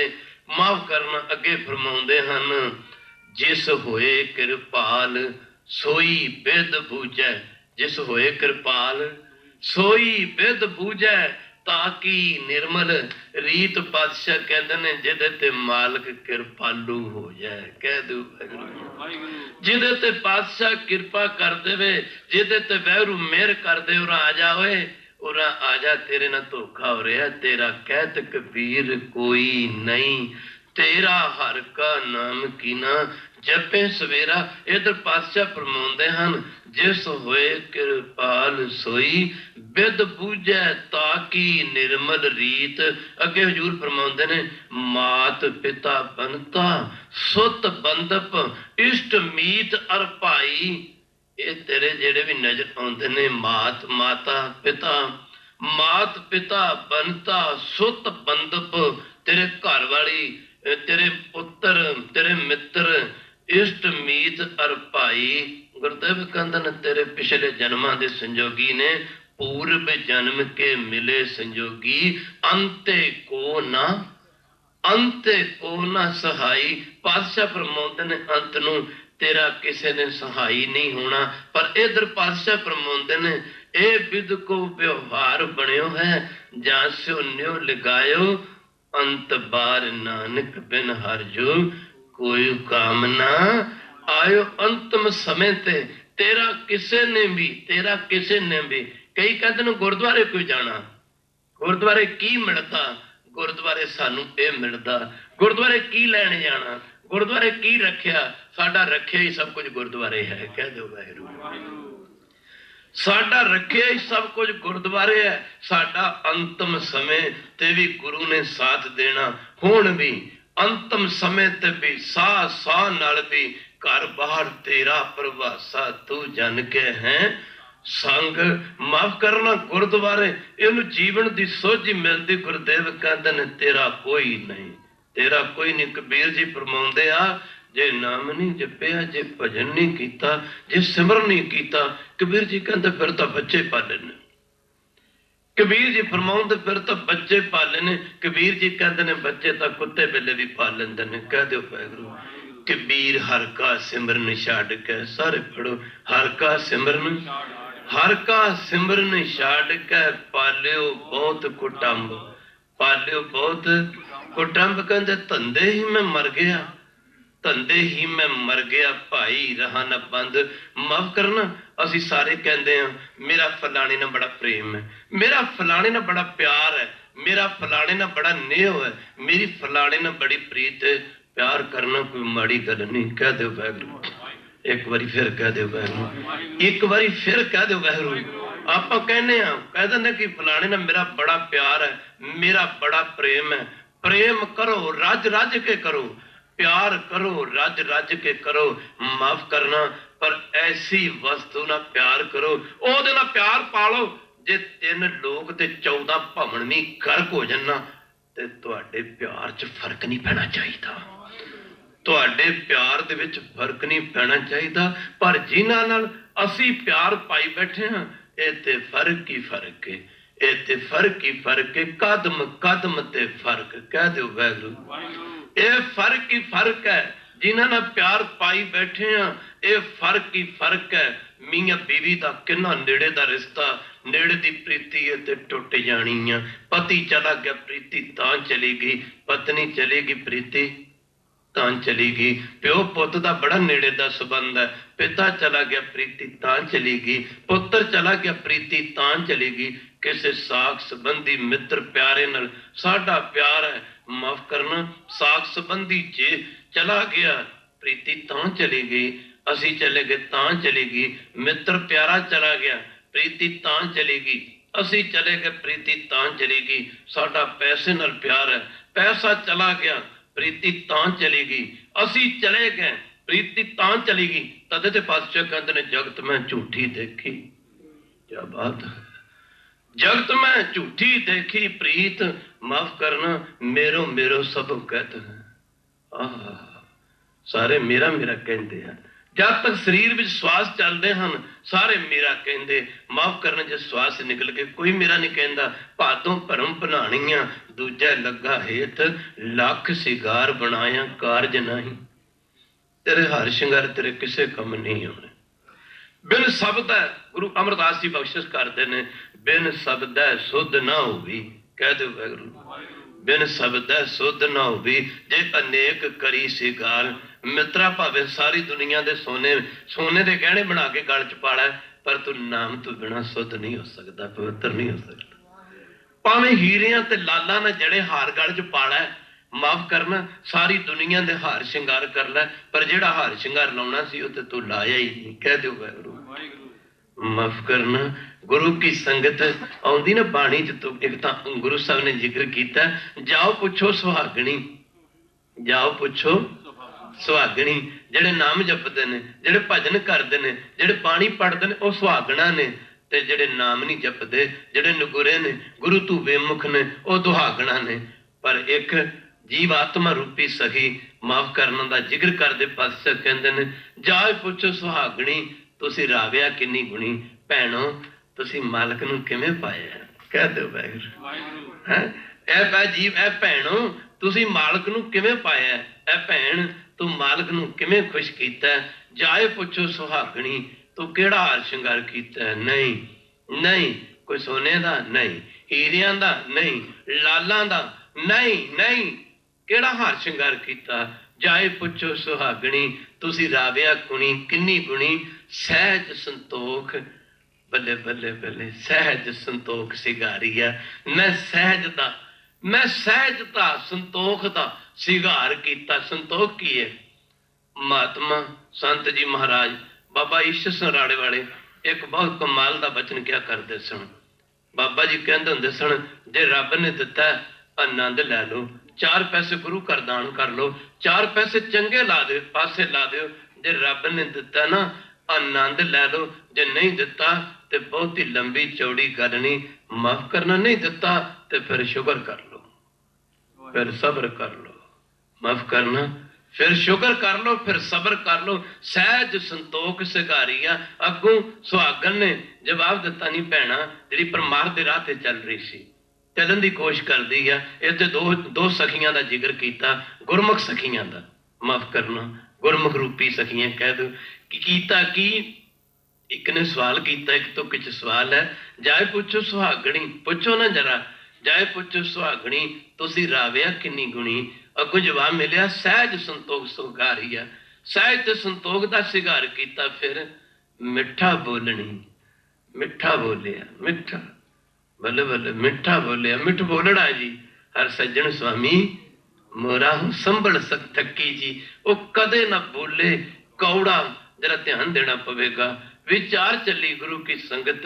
माफ करना अगे फरमाउंदे हन जिस होए कृपाल सोई बिद बूझै। जिस होए कृपाल सोई बिद बूझै, ताकि निर्मल रीत। पातशाह कहते ने जिदे ते मालक कृपालू हो जाए, कह दो जिदे ते पातशाह कृपा कर देवे, जिदे ते वैरू मेहर कर दे, उरा आ जाओ, उरा आ जा, तेरे ना धोखा हो रहा। तेरा कहत कबीर कोई नहीं, तेरा हर का नाम कीना जपे सवेरा। इधर पातशाह फरमाउंदे हन जिस होए कृपाल सोई बिद बूझै, ताकि निर्मल रीत। अगे हजूर फरमाउंदे ने मात पिता बनता सुत बंदप इष्ट मीत अर भाई। ये तेरे जेड़े भी नजर आउंदे ने मात माता पिता, मात पिता बनता सुत बंदप, तेरे घर वाली, तेरे पुत्र, तेरे मित्र, इष्ट मीत अर भाई। गुरदेव कंदन तेरे पिछले जन्मां दे संजोगी ने, पूर्व जन्म के मिले संजोगी, अंते को ना, अंते को ना सहाई। पातशाह फरमाउंदे ने अंत नूं तेरा किसी ने सहाई नहीं होना। पर इधर पातशाह फरमाउंदे ने ए विद को व्यवहार बनियो है, जां स्यो न्यो लगायो, अंत बार नानक बिन हर जो कोई कामना आयो। अंतम समय ते तेरा किसे ने भी, तेरा किसे ने भी। कई कहते हैं गुरुद्वारे क्यों जाना, गुरुद्वारे की मिलता, गुरुद्वारे सानू ये मिलता। गुरुद्वारे की लैन जाना, गुरुद्वारे की रखिया, साडा रखिया ही सब कुछ गुरुद्वारे है, कह दो वाहिगुरू। साडा रखिया ही सब कुछ गुरुद्वारे है। साडा अंतम समय ते भी गुरु ने साथ देना, हुण भी अंतम समय ते भी साह साह नाल भी घर बाहर तेरा प्रवासा, तू जन के हैं संग। माफ करना गुरुद्वारे इन जीवन की सोझी मिलती। गुरुदेव कहते ने तेरा कोई नहीं, तेरा कोई नहीं। कबीर जी फरमाउंदे आ जे नाम नहीं जपिया, जे भजन नहीं किया, जे सिमरन नहीं किया, कबीर जी कहते फिर तो बच्चे पाले ने। कबीर जी फरमाउंदे फिर तो बच्चे पाले ने। कबीर जी कहते ने बच्चे तो कुत्ते बिल्ले भी पाल लेंदे ने, कह दो वाहिगुरू। कबीर हर का सिमरन छाड़ के, सारे पढ़ो हर का सिमरन, हर का सिमरन छाड़ के, पालियो बहुत कुटुंब, पालियो बहुत कुटुंब। कहते धंधे ही मैं मर गया, धंधे ही मैं मर गया भाई रहा न बंद। माफ करना, असी सारे कहते हैं मेरा फलाने ना बड़ा प्रेम है, मेरा फलाने ना बड़ा प्यार है, मेरा फलाने ना बड़ा नेह है, मेरी फलाने ना बड़ी प्रीत है। प्यार करना कोई माड़ी गल नहीं। कह दो वाहिगुरू, एक बारी फिर कह दो वाहिगुरू, एक बारी फिर कह दो वाहिगुरू। आप कहने कह दें कि फलाने ना मेरा बड़ा प्यार है, मेरा बड़ा प्रेम है। प्रेम करो रज रज के करो, प्यार करो रज रज के करो। माफ करना, पर ऐसी वस्तु ना प्यार करो ओदे ना प्यार पालो जे 3 लोग ते 14 भवन भी गर्क हो जाना ते तुहाडे प्यार च फर्क नहीं पैना चाहिए। तुहाडे प्यार दे विच फर्क नहीं पैना चाहिए। पर जिन्हां नाल असी प्यार पाई बैठे हाँ ये ते फर्क ही फर्क है, ये ते फर्क ही फर्क है। कदम कदम ते फर्क। कह दो वाहिगुरू, ये फर्क ही फर्क है। जिन्हां नाल प्यार पाई बैठे हाँ ये फर्क ही फर्क है। मियां बीवी दा किन्ना नेड़े दा रिश्ता, नेड़े दी प्रीति है ते टुट जानी है। पति चला गया प्रीति तां चली गई, पत्नी चलेगी प्रीति तां चली गई। प्यो पुत दा बड़ा नेड़े दा संबंध है, पिता चला गया प्रीति तां चली गई, पुत्र चला गया प्रीति तां चली गई। किसी साख संबंधी मित्र प्यारे नाल साडा प्यार है, माफ करना साख संबंधी जे चला गया प्रीति तां चली गई, असी चले गए तां चली गई। मित्र प्यारा चला गया प्रीति तां चली गई, असी चले गए प्रीति तां चली गई। साडा पैसे नाल प्यार है, पैसा चला गया प्रीति तां चली गई, असी चले गए प्रीति तां चली गई। तद ते पातशाह कहते ने जगत में झूठी देखी। क्या बात है, जगत में झूठी देखी प्रीत। माफ करना, मेरो मेरो सब कहते हैं। सारे मेरा मेरा कहते हैं। जब तक शरीर में श्वास चलते हैं सारे मेरा कहते। माफ करना, जो श्वास निकल के कोई मेरा नहीं कहता। भादों भरम भनाणियां दूजा लगा हेत, लख सिगार बनाया कारज नहीं। तेरे हर श्रृंगार तेरे किसे कम नहीं होने। बिन शब्द है, गुरु अमरदास जी बख्शिश करते ने, बिन शब्द है सुध ना होवी। कह दो वाहिगुरू, बिन शब्द है सुध ना होवी। जे अनेक करी सिगार, मित्रा भावे सारी दुनिया दे सोने सोने दे गहने बना के गल च पाला, पर तू नाम तो बिना शुद्ध नहीं हो सकता, पवित्र नहीं हो सकता। भावें हीरियां ते लाला ने जड़े हार गल च पाला, माफ करना सारी दुनिया दे हार श्रृंगार कर लै, पर जेड़ा हार श्रृंगार लाउणा सी उह ते तू लाया ही नहीं। कह दो वाहिगुरू, माफ करना। गुरु की संगत आउंदी ना बाणी च, तो एक तां गुरु साहब ने जिक्र किया, जाओ पुछो सुहागणी, जाओ पुछो सुहागणी। जेड़े नाम जपते ने, जेड़े भजन करते ने, जेड़े पानी पढ़ते ने, वह सुहागणा ने। ते जेड़े नाम नहीं जपते, जेड़े नगुरे ने, गुरु तू बेमुख ने, वह दुहागणा ने। पर एक जीव आत्मा रूपी सही माफ करना दा जिक्र करते पातशाह कहते ने, जाओ पुछो सुहागणी तुसी राविया किन्नी गुणी। भैणो तुसी मालक नूं किवें पाया। कह दो वाहिगुरू, है ऐ जीव ऐ भैणो तुसी मालक नूं किवें पाया। ऐ भैण तू मालक नूं किवें खुश कीता। जाए पुछो सुहागणी तू केड़ा हार श्रृंगार कीता। नहीं नहीं, कोई सोने दा नहीं, हीरियां दा नहीं, लालां दा नहीं नहीं, केड़ा हार श्रृंगार कीता। जाए पुछो सुहागणी तुसी राविया कुणी किन्नी गुणी। सहज संतोख, बल्ले बल्ले बल्ले, सहज संतोख सिगारी है। मैं सहजता संतोख दा सिगार कीता। संतोख की है। महात्मा संत जी महाराज बाबा ईश्वर सराड़े वाले एक बहुत कमाल का बचन क्या करते सन। बाबा जी कहते होंगे सन, जे रब ने दिता आनंद लै लो, 4 पैसे गुरु कर दान कर लो, 4 पैसे चंगे ला दो पासे ला दो। जे रब ने दिता ना आनंद लै लो, जे नहीं दिता तो बहुत ही लंबी चौड़ी गल नहीं। माफ करना, नहीं दिता तो फिर शुक्र कर लो, फिर सब्र कर लो। माफ करना, फिर शुक्र कर लो, फिर सब्र कर लो। सहज संतोख सिगारी आ। अगों सुहागन ने जवाब दिता, नहीं भैणा जी परमार्थ के राह ते चल रही सी, चलन की कोशिश कर दी है। इतने दो सखियां का जिक्र किया, गुरमुख सखियां का। माफ करना, गुरमुख रूपी सखियां कह दो कि कीता की। एक ने सवाल किया, एक तो कुछ सवाल है, जाए पुछो सुहागणी, पुछो ना जरा, जाए पुछो सुहागणी तुसी राविया किन्नी गुणी। अगों जवाब मिलिया सहज संतोख सुगारिया। सहज ते संतोख का सिगार किया, फिर मिठा बोलनी, मिठा बोलिया, मिठा बल्ले बल्ले मिठा बोलिया, मिठ बोलना जी। हर सज्जन स्वामी मोरा हूं संभल सक थकी जी। वो कदे ना बोले कौड़ा, जरा ध्यान देना पवेगा। विचार चली गुरु की संगत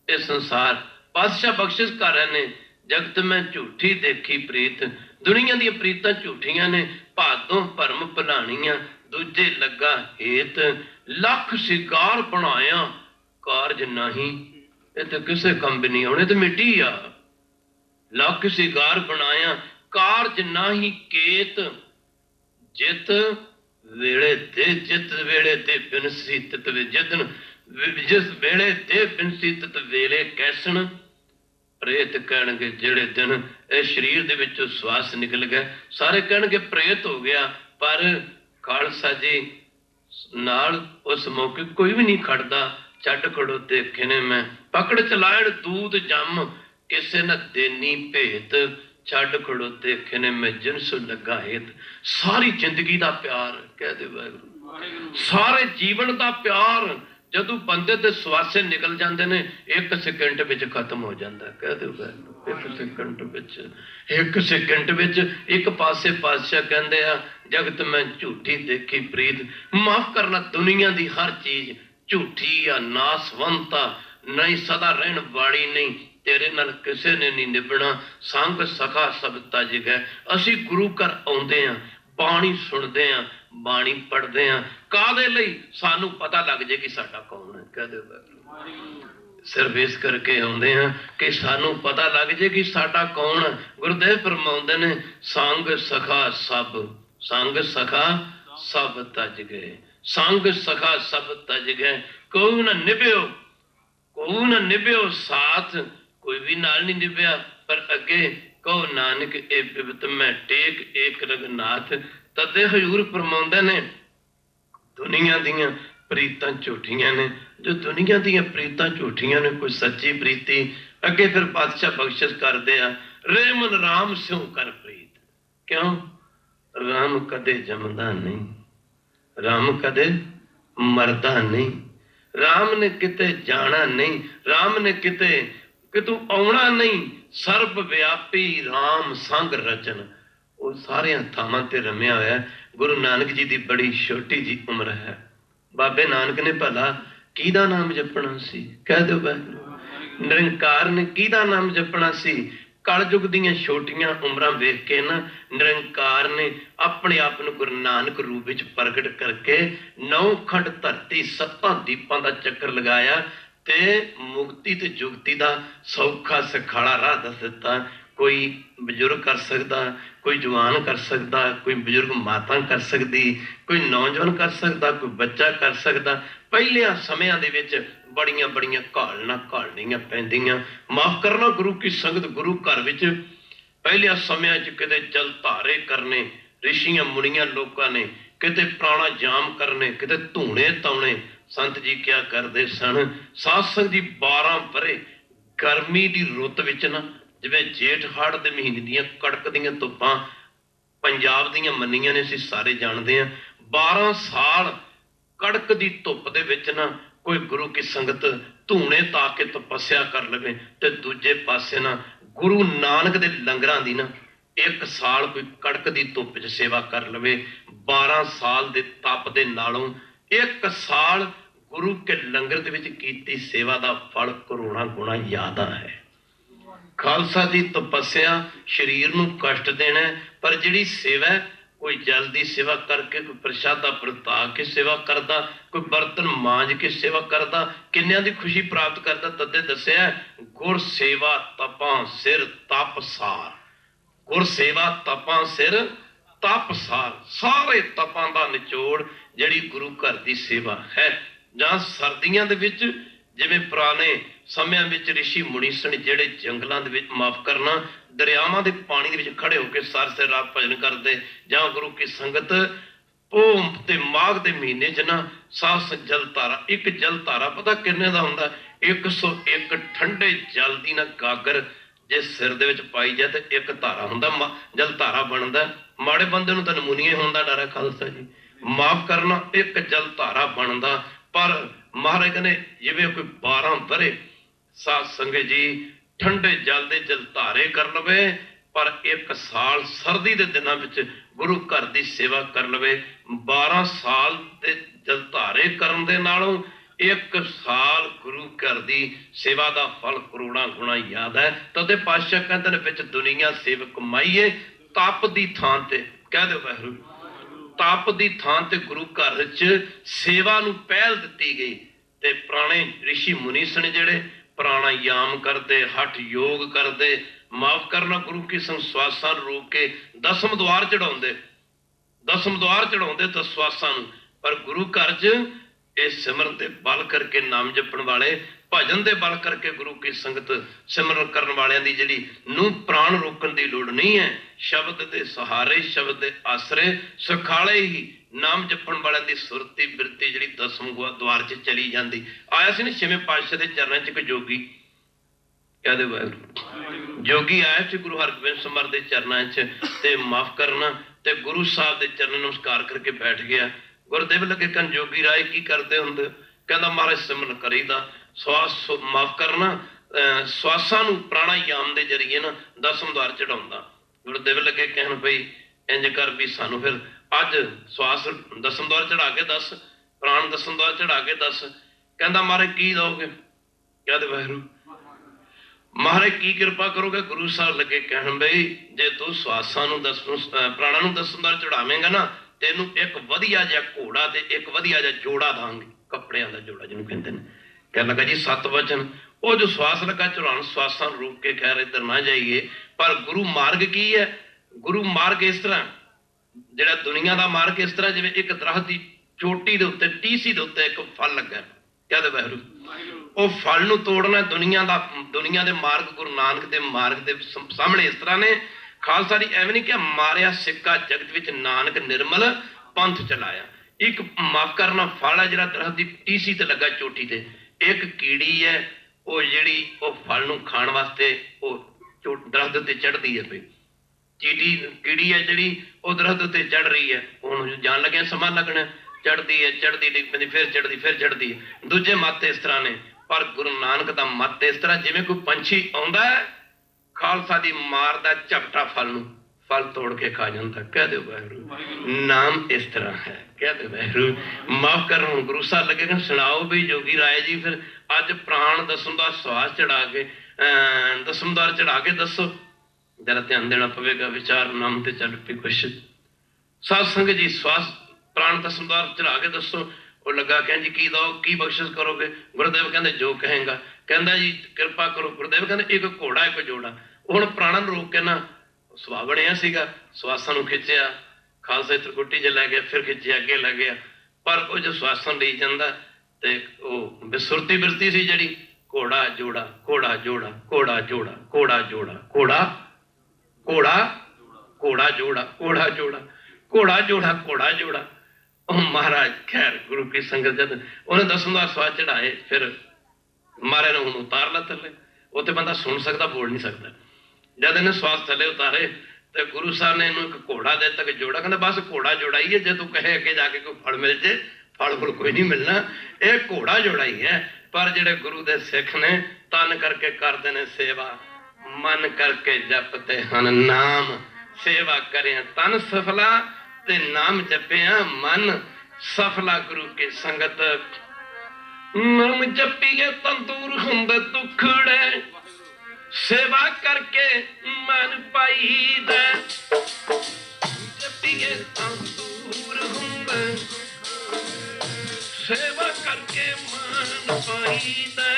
ये संसार। पातशाह बख्शिश कर रहे ने जगत में झूठी देखी प्रीत। दुनिया दी प्रीतां झूठियां ने, भादों भरम भुलाणियां, दूजे लगा हेत। लख शिकार बनाया कारज नहीं, ये तो किसे काम भी नहीं आने, तो मिट्टी आ। लख शिकार बनाया कारज नाही केत। जित वेले दे, जित वेले दे बिनसी तित जितन, जिस वेले दे बिनसी तित वेले कैसन। प्रेत कहणगे जेड़े दिन इस शरीर दे विचों श्वास निकल गया, सारे कहणगे प्रेत हो गया। पर खालसा जी नाल उस मौके कोई भी नहीं खड़दा। छड्ड खड़ो देखे ने मैं पकड़ चलायण दूध जम, किसे न देनी भेत। छड्ड खड़ो देखे ने मैं जिनसु लगा हेत। सारी जिंदगी दा प्यार कह दे वाहिगुरू, सारे जीवन दा प्यार जदों बंदे दे स्वासे निकल जाते हैं, एक सेकंड विच खत्म हो जाता है। कह दो एक सेकंड विच, एक सेकंड विच एक पासे पातशाह कहंदे आ जगत में झूठी देखी प्रीत। माफ करना दुनिया दी हर चीज झूठी आ, नासवंता नहीं, सदा रहन वाली नहीं। तेरे नाल किसे ने नहीं निभना। संग सखा सब तज गए। असी गुरु घर आउंदे आ, बाणी सुनते हैं, बाणी पढ़ते हैं, कादे लई सानू पता लग जाए कि साडा कौन है। कह दे सिर्फ इस करके आउंदे हैं कि सानू पता लग जाए कि साडा कौन है। गुरुदेव फरमाउंदे ने संग सखा सब, संग सखा सब तज गए। संग सखा सब तज गए। कोई ना निभ्यो, कोई ना निभ्यो साथ, कोई भी नाल नहीं निभ्या। पर अगे कहो नानक ए बिपत में टेक एक रघुनाथ। तदे हजूर फरमाउंदे ने दुनिया दियां प्रीतां झूठियां ने। जो दुनिया दियां प्रीतां झूठियां ने, कोई सच्ची प्रीति। अगे फिर पातशाह बख्शिश करदे आ रे मन राम स्यों कर प्रीत। क्यों? राम कदे जमदा नहीं, राम कदे मरदा नहीं, राम ने किते जाना नहीं, राम ने किते कितों आउणा नहीं। सर्व व्यापी राम संग रचन। वो सारे थावां ते रमिया होया। गुरु नानक जी की बड़ी छोटी जी उम्र है। बाबे नानक ने भला किहदा नाम जपना सी? कह दो वाहिगुरू। निरंकार ने किहदा नाम जपना सी? कलयुग दीयां छोटियां उम्रां वेख के ना निरंकार ने अपने आप नूं गुरु नानक रूप विच प्रगट करके 9 खंड धरती 7 दीपां दा चक्कर लगाया ते मुक्ति ते जुगती दा सौखा सखाला राह दस दिता। कोई बजुर्ग कर सकदा, कोई जवान कर सकदा, कोई बजुर्ग माता कर सकदी, कोई नौजवान कर सकदा, कोई बच्चा कर सकदा। पहलियां समयां दे विच बड़ियां बड़ियां घालना घालनियां पैंदियां। माफ करना गुरु की संगत गुरु घर विच पहलियां समयां च किते जल धारे करने ऋषियां मुनियां लोकां ने, किते प्राणा जाम करने, किते धूणे तौणे। संत जी क्या करते सन? साध संगत जी 12 वरे गर्मी की रुत विच ना जिवें जेठ हाड़ दे महीने दियां कड़कदियां धुप्पां पंजाब दियां मन्नियां ने, असीं सारे जानते हैं। 12 साल कड़क दी धुप दे विच ना कोई गुरु की संगत धूणे ता के तपस्या कर लवे ते दूजे पासे ना गुरु नानक दे लंगरां दी ना 1 साल कोई कड़क दी धुप च सेवा कर लवे। 12 साल दे तप दे नालों 1 साल गुरु के लंगर दे विच कीती सेवा दा फल करोड़ां गुणा ज़्यादा है। खालसा दी तपस्या शरीर नूं कष्ट देना है, पर जिहड़ी सेवा है कोई जल्दी सेवा करके, कोई प्रसादा परता के सेवा करदा, कोई बर्तन मांज के सेवा करदा, किन्नियां दी खुशी प्राप्त करदा। तदे दस्सिया गुर सेवा तपां सिर तप सार। गुर सेवा तपां सिर तप सार। सारे तपां दा निचोड़ जिहड़ी गुरु घर दी सेवा है। जां सर्दियां दे विच जिवें पुराने समयां विच ऋषि मुनि सन जिहड़े जंगलां दे विच माफ करना दरियावां दे पानी दे विच खड़े होकर सार सिर रात भजन करते। जां गुरु की संगत भोम ते माघ दे महीने च ना सास जल धारा, एक जल धारा पता किन्ने दा हुंदा? 101 ठंडे जल दी ना गागर जे सिर दे विच पाई जाए तो एक धारा हुंदा, जल धारा बनदा, माड़े बंदे नूं तां नमूनीए होण दा डर है खालसा जी। माफ करना एक जल धारा बनदा, पर महाराज कहने जिवें कोई 12 वरे साध संगत जी ठंडे जल दे जल धारे कर लवे, पर एक साल सर्दी के दिनों में गुरु घर की सेवा कर लवे, 12 साल के जल धारे करन दे नालों एक साल गुरु घर की सेवा का फल करोड़ा गुणा याद है। तदे पातशाह कहते हैं विच दुनिया सेवक माईए, तप की थान ते कह दो वाहिगुरू, तप की थान ते गुरु घर च सेवा नूं पहल दिती गई। ते पुराने ऋषि मुनि सन जिहड़े प्राणायाम करते, हठ योग करते, माफ करना गुरु की संश्वासा रोक के दसम द्वार चढ़ाते, दसम द्वार चढ़ाते तो श्वासा, पर गुरु घर च इस सिमरन के बल करके नाम जपण वाले, भजन के बल करके गुरु की संगत सिमरन करने वालियां दी जिहड़ी नूं प्राण रोकण की लोड़ नहीं है। शब्द के सहारे, शब्द के आसरे सुखाले ही नाम जपण वाले की सुरती बिरती जिहड़ी दसम द्वार च चली जाती। आया सी ना छेवें पातशाह के चरणों च एक जोगी, कहते वाहिगुरू जोगी आया सी गुरु हरगोबिंद समर के चरणों च, ते माफ करना ते गुरु साहब के चरण नमस्कार करके बैठ गया। गुरदेव लगे कन जोगी राय की करते होंगे, कहता महाराज सिमरन करीदा, श्वास माफ करना श्वासा नूं प्राणायाम के जरिए ना दसम द्वार चढ़ाउंदा। गुरदेव लगे कहन भाई इंज कर भी सानू फिर अज श्वास दसम द्वार चढ़ा के दस, प्राण दसम द्वार चढ़ा के दस। कहता महाराज की दोगे, कहते वाहिगुरू महाराज की कृपा करोगे। गुरु साहब लगे कहन भाई जे तू श्वासा नूं दसम प्राणा नूं दसम द्वार चढ़ावेंगा ना, तेनू एक वधिया जिहा घोड़ा ते एक वधिया जिहा जोड़ा दांगे, कपड़ियां दा जोड़ा जिन्होंने कहते हैं। कह लगा जी 7 वचन, वो जो श्वास लगा चढ़ाउण श्वासा रोक के खैर इधर ना जाइए, पर गुरु मार्ग की है। गुरु मार्ग इस तरह जिहड़ा दुनिया का मार्ग इस तरह जिवें एक दरख्त की चोटी के उत्ते टीसी के उत्ते एक फल लगा, कहते वाहिगुरू वो फल नूं तोड़ना दुनिया का, दुनिया के मार्ग गुरु नानक के मार्ग के सामने इस तरह ने खालसा जी एवं नहीं कि मारिया सिक्का जगत विच नानक निर्मल पंथ चलाया। एक माफ करना फल है जिहड़ा दरख्त की टीसी ते लगा चोटी ते, एक कीड़ी है वो जिहड़ी वो फल नूं खाण वास्ते वो दरख्त उत्ते चढ़दी है। भाई चीटी कीड़ी है जिहड़ी वो दरख्त उत्ते चढ़ रही है, हुण जान लग्या समा लगना, चढ़ती है चढ़ती डिग पैंदी फिर चढ़ती है। दूजे मत इस तरह ने, पर गुरु नानक का मत इस तरह जिवें कोई पंछी आउंदा है खालसा दी मारदा झपटा फल नूं, फल तोड़ के खा जाता। कह दो वाहिगुरू नाम इस तरह है, कह दो वाहिगुरू माफ कर। हुण गुरु साहब लगे सुनाओ भी जोगी राय जी फिर अज प्राण दसम दा श्वास चढ़ा के दसम द्वार चढ़ा के दसो, जरा ध्यान देना पवेगा। विचार नाम ते चल पी कुछ साध संगत जी, श्वास प्राण दसम द्वार चढ़ा के दसो। वो लगा कह जी की दो की बख्शिश करोगे। गुरुदेव कहते जो कहेगा, कहता जी कृपा करो। गुरुदेव कहते एक घोड़ा एक जोड़ा। हुण प्राणा नूं रोक के ना सुभाव बनिया सीगा, श्वासां नूं खिंचिया, खालसा त्रिकुटी च लै गया, फिर खिंचिया अगे लै गया, पर वो जो श्वासां लई जांदा ते वो बेसुरती बिरती सी जिहड़ी घोड़ा जोड़ा घोड़ा जोड़ा घोड़ा जोड़ा घोड़ा जोड़ा घोड़ा घोड़ा घोड़ा जोड़ा घोड़ा जोड़ा घोड़ा जोड़ा घोड़ा जोड़ा। महाराज खैर गुरु की संगत जब उन्हें दसम द्वार श्वास चढ़ाए, फिर महाराज ने हुण उतार ला थले, उत्ते बंदा सुन सकता बोल नहीं सकता। जब इन्हें श्वास थले उतारे तो गुरु साहब ने इन्हों एक घोड़ा दे तक जोड़ा, कहते बस घोड़ा जोड़ा ही है, जो तू कहे अगे जाके कोई फल मिल जाए, फल फुल कोई नहीं मिलना, एक घोड़ा जोड़ा ही है। पर जेडे गुरु दे सिख ने तन करके करते हैं सेवा, मन करके जपते हैं नाम, सेवा करें तन सफला ते नाम जपिया मन सफला। गुरु की संगत नाम जपिए तंदूर हुंदे दुखड़े, सेवा करके मन पाई दे, जपिए तंदूर हुंदे, सेवा करके मन पाई दे,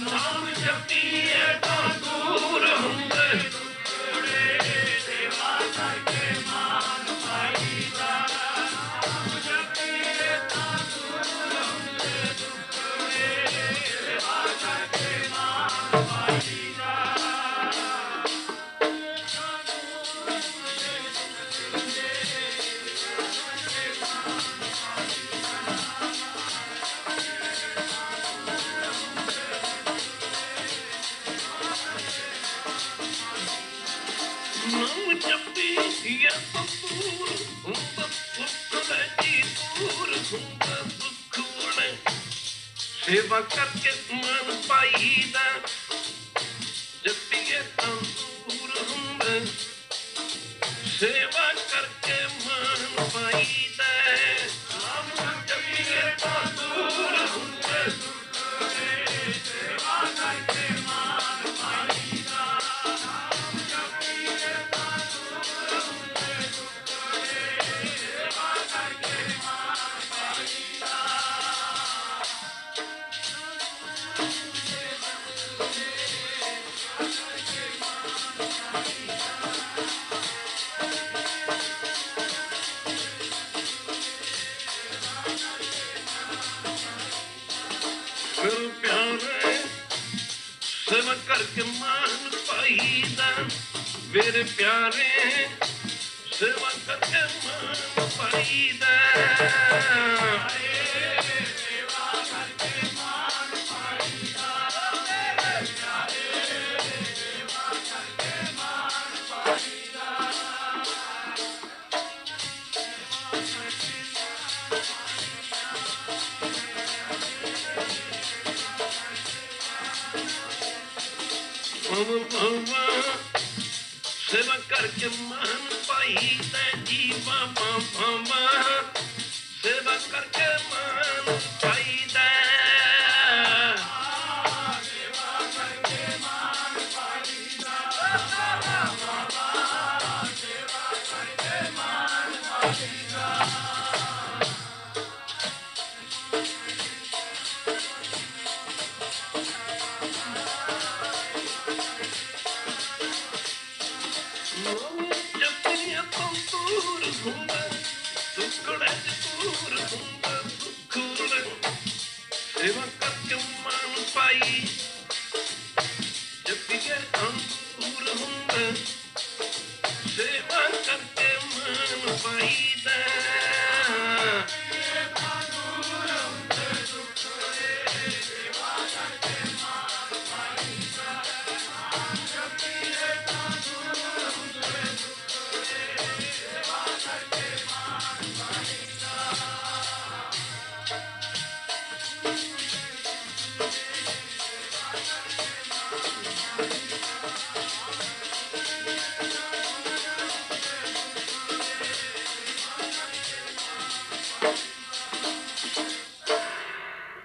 नाम जपिए तंदूर हुंदे, सेवा करके मन पाई दे, नाम जपिए तंदूर हुंदे, सेवा करके मन पाई दे। दूर ਹੁੰਦਾ ਸੁੱਖ ਲੈ ਜੀ ਦੂਰ ਹੁੰਦਾ ਸੁੱਖ ਵਣੇ ਸੇਵਾ ਕਰਕੇ ਮਨ ਪਾਈਦਾ ਜਪੀਏ ਤਾਂ ਦੂਰ ਹੁੰਦਾ ਸੇਵਾ ਕਰਕੇ ਮਨ ਪਾਈਦਾ ਜਪੀਏ ਤਾਂ ਦੂਰ ਹੁੰਦਾ ਸੇਵਾ ਕਰਕੇ ਮਨ ਪਾਈਦਾ ਜਪੀਏ ਤਾਂ ਦੂਰ ਹੁੰਦੇ ਸੇਵਾ ਕਰਕੇ ਮਨ ਪਾਈਦਾ ਮੇਰੇ ਪਿਆਰੇ ਸੇਵਾ ਕਰਕੇ ਮਨ ਪਾਈਦਾ ਮੇਰੇ ਪਿਆਰੇ ਸੇਵਾ ਕਰਕੇ ਮਨ ਪਾਈਦਾ ਸੇਵਾ ਕਰਕੇ ਮਨ ਪਾਈਦਾ ਮੇਰੇ ਪਿਆਰੇ ਸੇਵਾ ਕਰਕੇ ਮਨ ਪਾਈਦਾ ਸੇਵਾ ਕਰਕੇ ਮਨ ਪਾਈਦਾ ਜੀ ਬਾਬਾ ਬਾਬਾ ਸੇਵਾ ਕਰਕੇ ਮਨ ਪਾਈਦਾ ਸੇਵਾ ਕਰਕੇ ਮਨ ਪਾਈਦਾ ਬਾਬਾ ਸੇਵਾ ਕਰਕੇ ਮਨ ਪਾਈਦਾ ਜਪੀਏ ਤਾਂ ਦੂਰ ਹੁੰਦਾ ਸੁੱਕੜੇ ਦੂਰ ਹੁੰਦਾ ਸੁੱਕੜੇ ਸੇਵਾ ਕਰਕੇ ਮਨ ਪਾਈ ਜਪੀਏ ਤਾਂ ਦੂਰ ਹੁੰਦਾ ਸੇਵਾ ਕਰਕੇ ਮਨ ਪਾਈਦਾ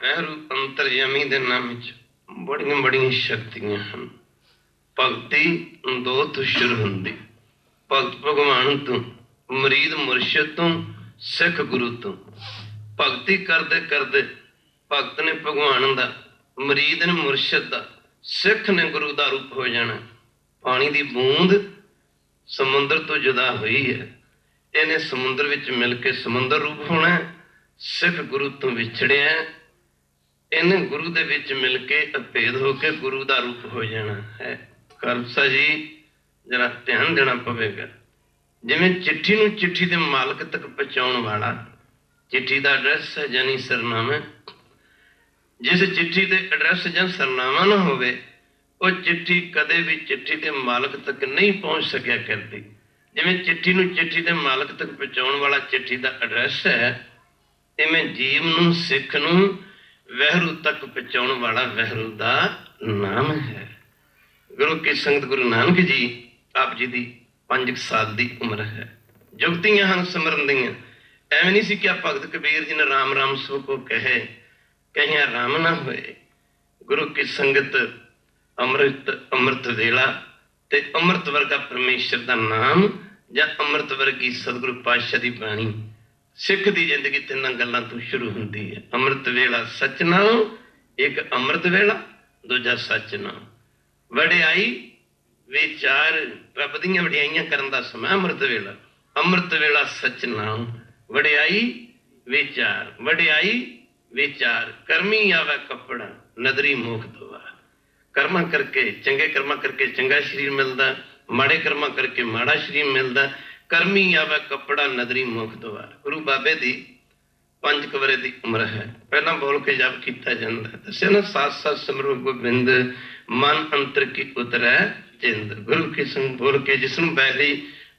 ਵੈਰੂ ਅੰਤਰਯਾਮੀ ਦੇ ਨਾਮ ਵਿੱਚ ਬੜੀਆਂ ਬੜੀਆਂ ਸ਼ਕਤੀਆਂ ਹਨ ਭਗਤੀ ਦੋ ਤੋਂ ਸ਼ੁਰੂ ਹੁੰਦੀ ਭਗਤ ਭਗਵਾਨ ਤੋਂ ਮੁਰੀਦ ਮੁਰਸ਼ਿਦ ਤੋਂ ਸਿੱਖ ਗੁਰੂ ਤੋਂ ਭਗਤੀ ਕਰਦੇ ਕਰਦੇ ਭਗਤ ਨੇ ਭਗਵਾਨ ਦਾ ਮੁਰੀਦ ਨੇ ਮੁਰਸ਼ਿਦ ਦਾ ਸਿੱਖ ਨੇ ਗੁਰੂ ਦਾ ਰੂਪ ਹੋ ਜਾਣਾ ਪਾਣੀ ਦੀ ਬੂੰਦ ਸਮੁੰਦਰ ਤੋਂ ਜੁਦਾ ਹੋਈ ਹੈ ਇਹਨੇ ਸਮੁੰਦਰ ਵਿੱਚ ਮਿਲ ਕੇ ਸਮੁੰਦਰ ਰੂਪ ਹੋਣਾ ਸਿੱਖ ਗੁਰੂ ਤੋਂ ਵਿਛੜਿਆ ਇਹਨੇ ਗੁਰੂ ਦੇ ਵਿੱਚ ਮਿਲ ਕੇ ਅਭੇਦ ਹੋ ਕੇ ਗੁਰੂ ਦਾ ਰੂਪ ਹੋ ਜਾਣਾ ਹੈ ਖਾਲਸਾ ਜੀ ਜਰਾ ਧਿਆਨ ਦੇਣਾ ਪਵੇਗਾ ਜਿਵੇਂ ਚਿੱਠੀ ਨੂੰ ਚਿੱਠੀ ਦੇ ਮਾਲਕ ਤੱਕ ਪਹੁੰਚਾਉਣ ਵਾਲਾ ਚਿੱਠੀ ਦਾ ਐਡਰੈਸ ਹੈ ਜਾਨੀ ਸਰਨਾਮਾ ਜਿਸ ਚਿੱਠੀ ਦੇ ਐਡਰੈਸ ਜਾਂ ਸਰਨਾਮਾ ਨਾ ਹੋਵੇ ਉਹ ਚਿੱਠੀ ਕਦੇ ਵੀ ਚਿੱਠੀ ਦੇ ਮਾਲਕ ਤੱਕ ਨਹੀਂ ਪਹੁੰਚ ਸਕਿਆ ਕਰਦੀ ਜਿਵੇਂ ਚਿੱਠੀ ਨੂੰ ਚਿੱਠੀ ਦੇ ਮਾਲਕ ਤੱਕ ਪਹੁੰਚਾਉਣ ਵਾਲਾ ਚਿੱਠੀ ਦਾ ਐਡਰੈਸ ਹੈ ਇਵੇਂ ਜੀਵ ਨੂੰ ਸਿੱਖ ਨੂੰ ਵਹਿਰੂ ਤੱਕ ਪਹੁੰਚਾਉਣ ਵਾਲਾ ਵਹਿਰੂ ਦਾ ਨਾਮ ਹੈ ਗੁਰੂ ਕੀ ਸੰਗਤ ਗੁਰੂ ਨਾਨਕ ਜੀ ਆਪ ਜੀ ਦੀ 5 ਸਾਲ ਦੀ ਉਮਰ ਹੈ ਜੁਗਤੀਆਂ ਹਨ ਸਿਮਰਨ ਦੀਆਂ ਐਵੇਂ ਨਹੀਂ ਸੀ ਕਿ ਭਗਤ ਕਬੀਰ ਜੀ ਨੇ ਰਾਮ ਰਾਮ ਸੋ ਕੋ ਕਹੇ ਕਹੀਆਂ ਰਾਮ ਨਾ ਹੋਏ ਗੁਰੂ ਕੀ ਸੰਗਤ ਅੰਮ੍ਰਿਤ ਵੇਲਾ ਤੇ ਅੰਮ੍ਰਿਤ ਵਰਗਾ ਪਰਮੇਸ਼ਰ ਦਾ ਨਾਮ ਜਾਂ ਅੰਮ੍ਰਿਤ ਵਰਗੀ ਸਤਿਗੁਰੂ ਪਾਤਸ਼ਾਹ ਦੀ ਬਾਣੀ ਸਿੱਖ ਦੀ ਜ਼ਿੰਦਗੀ ਤਿੰਨਾਂ ਗੱਲਾਂ ਤੋਂ ਸ਼ੁਰੂ ਹੁੰਦੀ ਹੈ ਅੰਮ੍ਰਿਤ ਵੇਲਾ ਸੱਚ ਨਾਮ ਇੱਕ ਅੰਮ੍ਰਿਤ ਵੇਲਾ ਦੂਜਾ ਸੱਚ ਨਾਮ ਵਡਿਆਈ ਵਿਚਾਰ ਰੱਬ ਦੀਆਂ ਵਡਿਆਈਆਂ ਕਰਨ ਦਾ ਸਮਾਂ ਅੰਮ੍ਰਿਤ ਵੇਲਾ ਸੱਚ ਨਾਮ ਵਡਿਆਈ ਵਿਚਾਰ ਕਰਮੀ ਆਵੇ ਕੱਪੜਾ ਨਦਰੀ ਮੋਖ ਦਵਾ ਕਰਮਾਂ ਕਰਕੇ ਚੰਗੇ ਕਰਮਾਂ ਕਰਕੇ ਚੰਗਾ ਸਰੀਰ ਮਿਲਦਾ ਮਾੜੇ ਕਰਮਾਂ ਕਰਕੇ ਮਾੜਾ ਸਰੀਰ ਮਿਲਦਾ ਕਰਮੀ ਆਵੇ ਕੱਪੜਾ ਨਦਰੀ ਮੁਖ ਦਵਾਰ ਗੁਰੂ ਬਾਬੇ ਦੀ 5 ਕਵਰੇ ਦੀ ਉਮਰ ਹੈ ਪਹਿਲਾਂ ਬੋਲ ਕੇ ਜਪ ਕੀਤਾ ਜਾਂਦਾ ਦੱਸਿਆ ਨਾ ਸਾਥ ਸਾਥ ਸਿਮਰੋ ਗੋਬਿੰਦ ਮਨ ਅੰਤਰ ਕੀ ਉਤਰੈ ਜਿੰਦ ਗੁਰੂ ਕੀ ਸੰਗ ਬੋਲ ਕੇ ਜਿਸ ਨੂੰ ਬੈਲੀ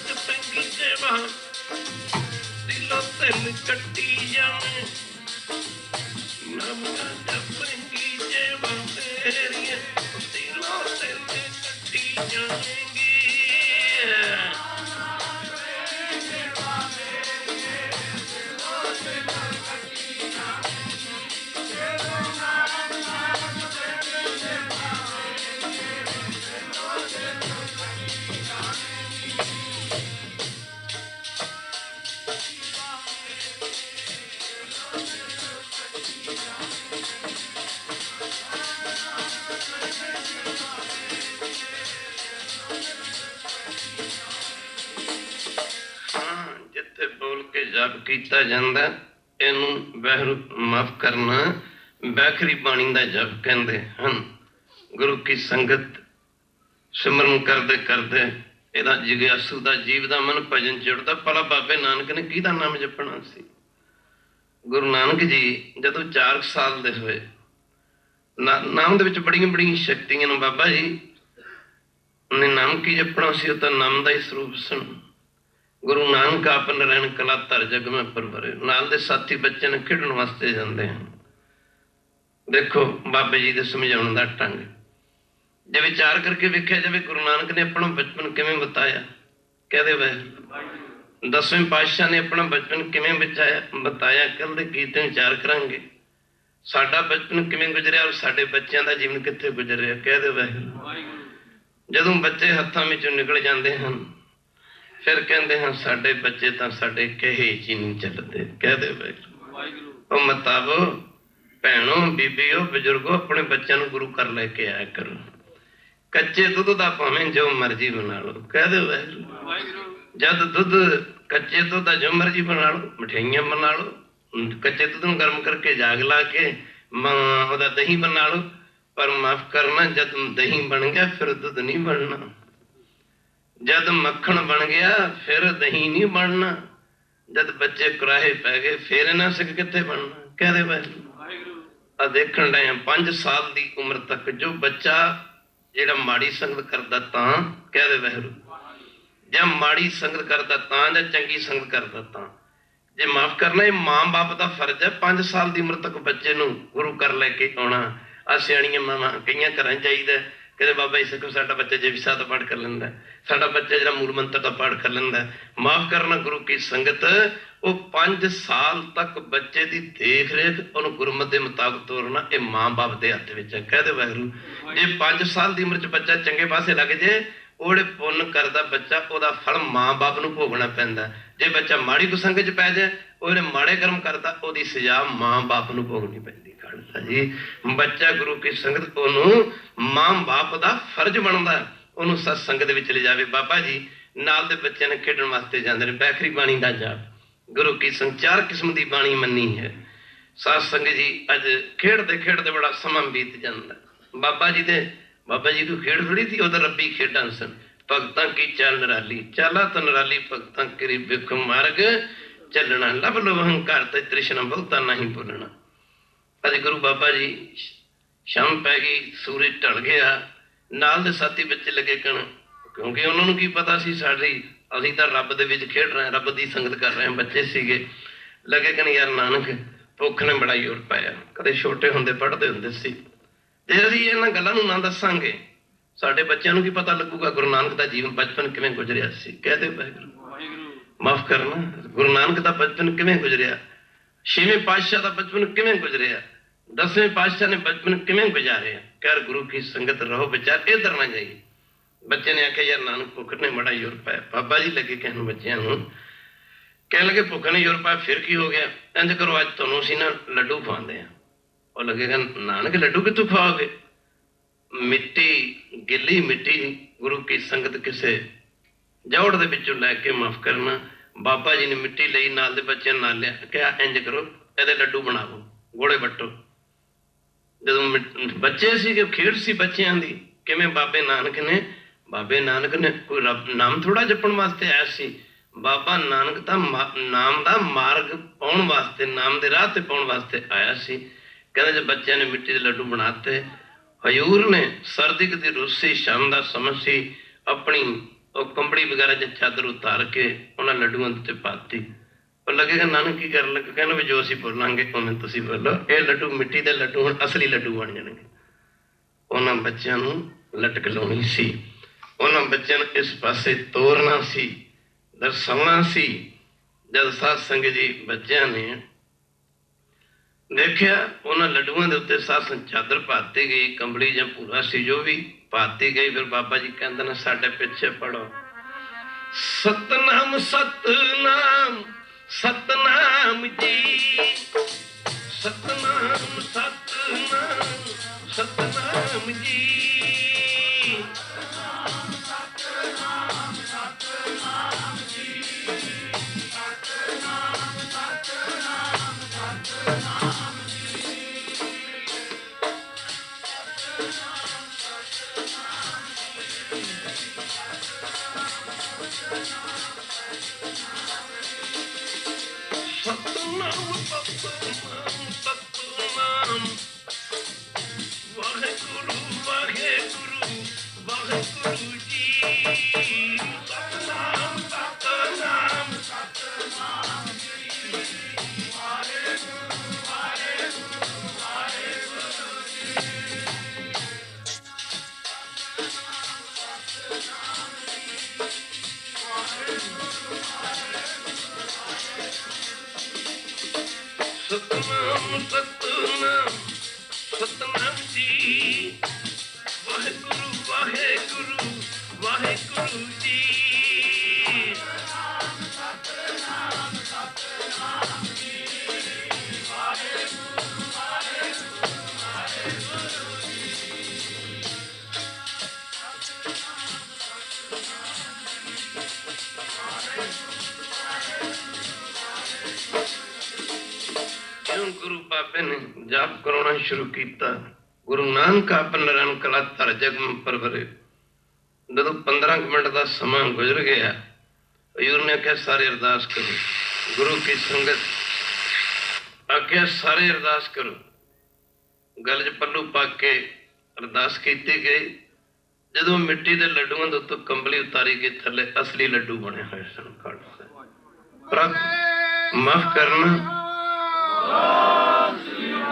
जपंगी सेवा दिलों तिल कट्टी जावे नमका जपंगी सेवा तेरिया दिलों तिल कट्टी जाएंगी जप कीता जांदा इहनूं वैहरू माफ करना बैखरी बाणी दा जप कहंदे हन। गुरु की संगत सिमरन करदे करदे इहदा जिग्यासू दा जीव दा मन भजन जुड़दा। भला बाबे नानक ने किहदा नाम जपना सी? गुरु नानक जी जदों 4 साल दे होए नाम दे विच बड़ियां बड़ियां शक्तियां ने। बाबा जी ने नाम की जपना सी? तां नाम दा ही स्वरूप सन। गुरु नानक आप नरैण कला धर जग में परवरे। नाल दे साथी बच्चे ने खेडण वास्ते जांदे हैं। देखो बाबे जी दे समझाउण दा ढंग जे विचार करके वेख्या जावे गुरु नानक ने अपना बचपन किवें बताया। कहदे वे 10वें पातशाह ने अपना बचपन किवें बताया। कल दे गीत विचार करांगे साडा बचपन किवें गुजरिया और साडे बच्चों का जीवन कित्थे गुजरिया। कहदे वे जदों बच्चे हत्थां विचों निकल जांदे हन फिर कहते हैं साडे बच्चे तो साडे कहे च नहीं चलते। कहते भाई मताबो भैनों बीबियो बुजुर्गो अपने बच्चों को गुरु कर लेके आया करो। कच्चे दुध का भावें जो मर्जी बना लो। कहते भाई जब दुध कच्चे दुध का जो मर्जी बना लो मिठाइयां बना लो। कच्चे दुध को गर्म करके जाग ला के दही बना लो। पर माफ करना जब दही बन गया फिर दुध नहीं बनना। जद मक्खन बन गया फिर दही नहीं बनना। जद बच्चे कुराहे पै गए फिर इन्हां सिख कित्थे बनना। कहदे भाई देखण डे 5 साल की उम्र तक जो बच्चा जिहड़ा माड़ी संगत करदा तां कहदे वैरू जब माड़ी संगत करदा तां जां चंगी संगत करदा तां। जे माफ करना ये मां बाप का फर्ज है 5 साल की उम्र तक बच्चे नूं गुरु कर लेके आउणा। आ सियाणियां मावां कईयां घरां चाहिदा कहते बाबा जी सिखो साडा बच्चा जपीसा का पाठ कर लेंदा साडा बच्चा जिहड़ा मूल मंत्र का पाठ कर लेंदा। माफ करना गुरु की संगत वो 5 साल तक बच्चे की देख रेख उन्होंने गुरमत के मुताबिक तोरना ये माँ बाप के हथ में है। कहते वाहिगुरू जे 5 साल की उम्र च बच्चा चंगे पासे लग जाए ओड़े पुण्य करता बच्चा वह फल माँ बाप को भोगना पैंदा। जे बच्चा माड़ी कुसंगत च पै जाए ओड़े माड़े कर्म करता ओदी सजा माँ बाप को भोगनी पैंदी। खालसा जी बच्चा गुरु की संगत ओनू माँ बाप का फर्ज बनता ओनू सत्संगत में चले जाए। बाबा जी नाल दे बच्चे ने खेडण वास्ते जांदे ने बैखरी बाणी दा जाप गुरु की संग 4 किस्म की बाणी मनी है। साध संगत जी अज खेडते खेडते बड़ा समा बीत जाता। बाबा जी को खेड थोड़ी थी उधर रब्बी खेडा सन। भगतां की चाल निराली चाला तो निराली भगतां करी बिख मार्ग चलना लब लो अहंकार ते तृष्णा बहुता नहीं भुलना। अज गुरु बाबा जी शाम पै गई सूरज ढल गया नाल दे साथी बच्चे लगे कण क्योंकि उन्होंने की पता सी साडी असीं तां रब दे विच खेड रहे हैं रब दी संगत कर रहे हैं। बच्चे सीगे लगे कण यार नानक भुख ने बड़ा जोर पाया। कदे छोटे हुंदे पढ़दे हुंदे सी जे असीं इन्हां गल्लां नूं ना दसांगे साडे बच्चों को की पता लगूगा गुरु नानक का जीवन बचपन किवें गुजरिया सी। कहदे वाहिगुरू माफ करना गुरु नानक का बचपन किवें गुजरिया 6वें पातशाह का बचपन किवें गुजरिया 10वें पातशाह ने बचपन किवें गुजारिया। कर गुरु की संगत रहो विचार इधर ना जाइए। बच्चे ने आख्या यार नानक भुख ने बड़ा जोर पाया। बाबा जी लगे कहन बच्चों कह लगे भुख ने जोर पाया फिर की हो गया इंज करो अज तुहानूं असीं ना लड्डू खवांदे हैं। और लगेगा नानक लड्डू कितों खवाओगे। मिट्टी गिली मिट्टी गुरु की संगत किसे जौड़ दे विचों लैके माफ करना बाबा जी ने मिट्टी लई नाल दे बच्चे नाल लिया क्या इंज करो इहदे लड्डू बनाओ गोले बट्टो। जदों बच्चे सी खेड सी बच्चों की किवें बाबे नानक ने कोई रब नाम थोड़ा जपण वास्ते आया सी बाबा नानक दा नाम दा मार्ग पाउण वास्ते, नाम दे राह ते पाउण वास्ते आया सी। कहंदे जे बच्चों ने मिट्टी दे लड्डू बनाते, हजूर ने सर्दी दी रुस्सी शाम दा समय सी, अपनी कंबड़ी वगैरह च चादर उतार के उन्होंने लड्डुआं उत्ते पाती। पर लगेगा नानक की कर लगे, कहना भी जो असीं बोलांगे उवें तुसीं बोलो। ये लड्डू मिट्टी दे लड्डू हुण असली लड्डू बन जाणगे। उन्होंने बच्चों नूं लटक लाउणी सी, उन्होंने बच्चों नूं इस पासे तोरना सी, दर्शाउणा सी। जद साध संगत जी बच्चों ने देखिया, उन्होंने लड्डुआं दे उत्ते साध संग चादर पाती गई, कंबली जां पूरा सी जो भी पाती गई। फिर बाबा जी कहते ने साडे पिछे पढ़ो, सतनाम सतनाम सतनाम जी, सतनाम सतनाम सतनाम जी। सतनाम सतनाम सतनाम, वाहेगुरु वाहेगुरु वाहेगुरु जी। सतनाम सतनाम सतनाम जी, वाहेगुरु वाहेगुरु वाहेगुरु जी। सतनाम सतनाम सतनाम जी, वाहेगुरु वाहेगुरु वाहेगुरु जी। सतनाम सतनाम जी, वाहेगुरु वाहेगुरु वाहेगुरु जी। क्यों गुरु बाबे ने जाप कराना शुरू किया। गुरु नानक अपन नारायण कला धर जग में परवरे। जदों 15 मिनट का समा गुजर गया, हजूर ने आख्या सारे अरदास करो। गुरु की संगत आख्या सारे अरदास करो। गल च पल्लू पा के अरदास की गई। जदों मिट्टी के लड्डुआं दे उत्तों कंबली उतारी गई, थले असली लड्डू बने हुए सन। माफ करना,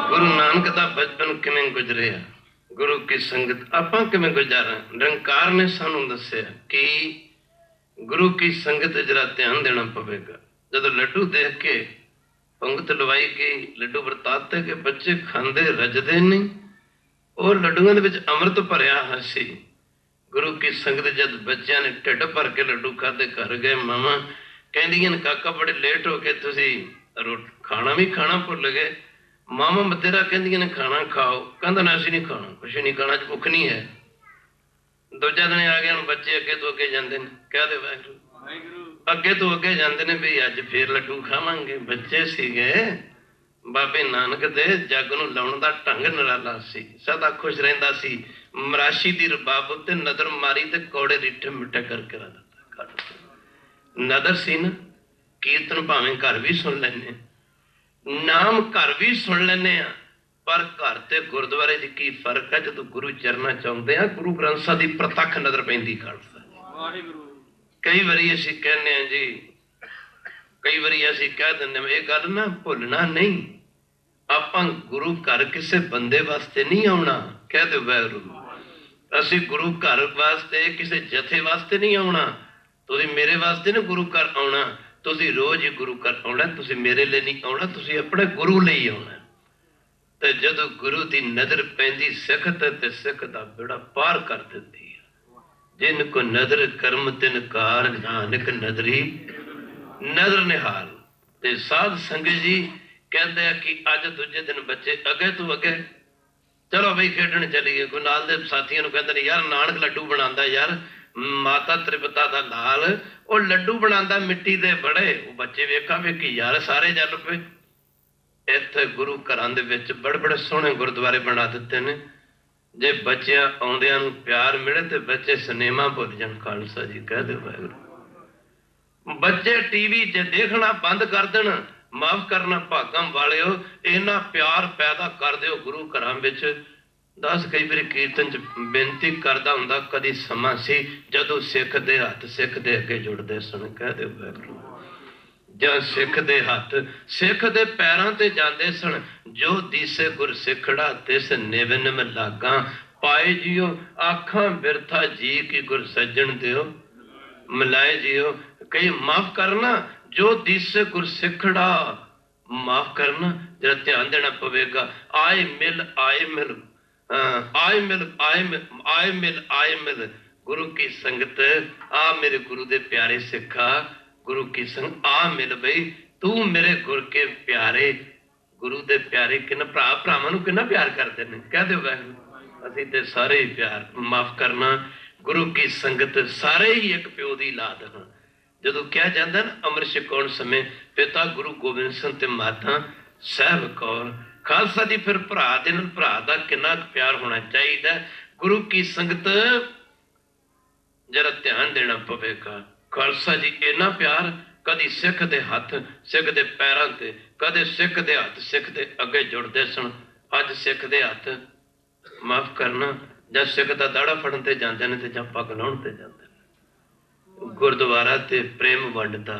गुरु नानक दा बचपन किवें गुजरिया, गुरु की संगत आपां किवें गुजारा। निरंकार ने सानू दस्सिया कि गुरु की संगत जरा ध्यान देना पवेगा। जदों लड्डू देख के पंगत लवाई गई, लड्डू वरताते के बच्चे खांदे रजदे नहीं, और लड्डुआं दे विच अमृत भरिया है सी। गुरु की संगत जद बच्चों ने ढिड भर के लड्डू खाधे घर गए, मामा कहंदियां काका बड़े लेट हो के तुसीं खाना भी खाना भुल गए। मामा बतेरा कहंदियां ने खाना खाओ, कहंदा ना असीं नहीं खाना, कुछ नहीं खाना, भुख नहीं है। दूजा दिन आ गया, बच्चे अगे तो अगे जाते हैं, कह दे वाहिगुरू, अगे तो अगे जाते हैं भी अज फिर लड्डू खावांगे। बच्चे सीगे बाबे नानक दे जग नूं लाउण दा ढंग निराला सी, सदा खुश रहिंदा सी। मराशी दी रबाब उत्ते नदर मारी ते कौड़े रिठे मिठे करके रख दिता। नदर सी ना, कीर्तन भावें घर भी सुन लैने, नाम घर भी सुन लैने, पर घर ते गुरुद्वारे च की फर्क है। जो गुरु चरना चाहते हैं, गुरु ग्रंथ साहिब दी प्रतख नजर पैंदी खालसा। कई बारी असीं कहने जी, कई बारी असीं कह दिंदे ये गल ना भुलना नहीं, आपां गुरु घर किसी बंदे वास्ते नहीं आउणा। कह दो वाहिगुरू, असीं गुरु घर वास्ते किसी जथे वास्ते नहीं आउणा। तुसीं मेरे वास्ते ना गुरु घर आउणा, तुसीं रोज ही गुरु घर आउणा। तुसीं मेरे लिए नहीं आउणा, तुसीं अपने गुरु लिए आउणा। ते जदों गुरु की नजर पैंदी सिख ते सिख दा बेड़ा पार कर दिंदी है। जिन को नजर कर्म तिन कार, नानक नजरी नजर निहाल। ते साध संगत जी कहते हैं कि अज दूजे दिन बच्चे अगे तो अगे चलो बई खेडन चलीए। कोई नाल दे साथियों नूं कहंदे ने यार नानक लड्डू बनांदा, यार माता त्रिपता दा लाल और लड्डू बनांदा मिट्टी दे बड़े। वो बच्चे वेखा वेखी यार सारे चल पे। इत्थे गुरु घरां दे विच बड़े बड़े सोहणे गुरुद्वारे बना दिते ने। जे बच्चियां आउंदियां नूं प्यार मिले ते बच्चे सिनेमा भुल जाण। खालसा जी कह दे वाहिगुरू, बच्चे टीवी च देखना बंद कर देन, माफ करना भागम वालिओ, इन्ना प्यार पैदा कर दिओ गुरु घरां विच। दस कई बार कीर्तन च बेनती करदा हुंदा, कदी समा सी जदों सिख दे हत्थ सिख दे अगे जुड़दे सन। कह दे वाहिगुरू, जब सिख दे हत्थ सिख दे पैरां ते जांदे सन, जो दिसे गुर सिखड़ा तिस निव निव लागा, पाए जियो आखां बिरथा जी की गुर सज्जन दियो मिलाए जियो। कई माफ करना, जो दिसे गुर सिखड़ा, माफ करना, जरा ध्यान देना पवेगा। आए मिल आए मिल, आए मिल आए मिल आए मिल आए मिल, गुरु की संगत आ मेरे गुरु दे प्यारे सिखा, गुरु की संग आ मिल बई, तू मेरे गुर के प्यारे। गुरु दे प्यारे किन्ना भरा भरावां नूं किन्ना प्यार करदे ने। कह दे वाहिगुरू, असीं ते सारे ही प्यार। माफ करना, गुरु की संगत सारे ही एक प्यो दी औलाद हैं। जदों कहा जाता ना अमृत छकाउण समय पिता गुरु गोबिंद सिंह ते माता साहब कौर, खालसा जी फिर भरा दे नाल भरा दा किन्ना प्यार होना चाहिए। गुरु की संगत जरा ध्यान देना पवेगा। खालसा जी इन्ना प्यार, कदी सिख दे हथ सिख दे पैरां ते, कदे सिख दे हथ सिख दे अगे जुड़दे सन। अज सिख दे हथ माफ करना, जब सिख का दाड़ा फड़न ते जाते हैं तो जब पग लाउण ते जाते हैं। गुरुद्वारा ते प्रेम वंडदा,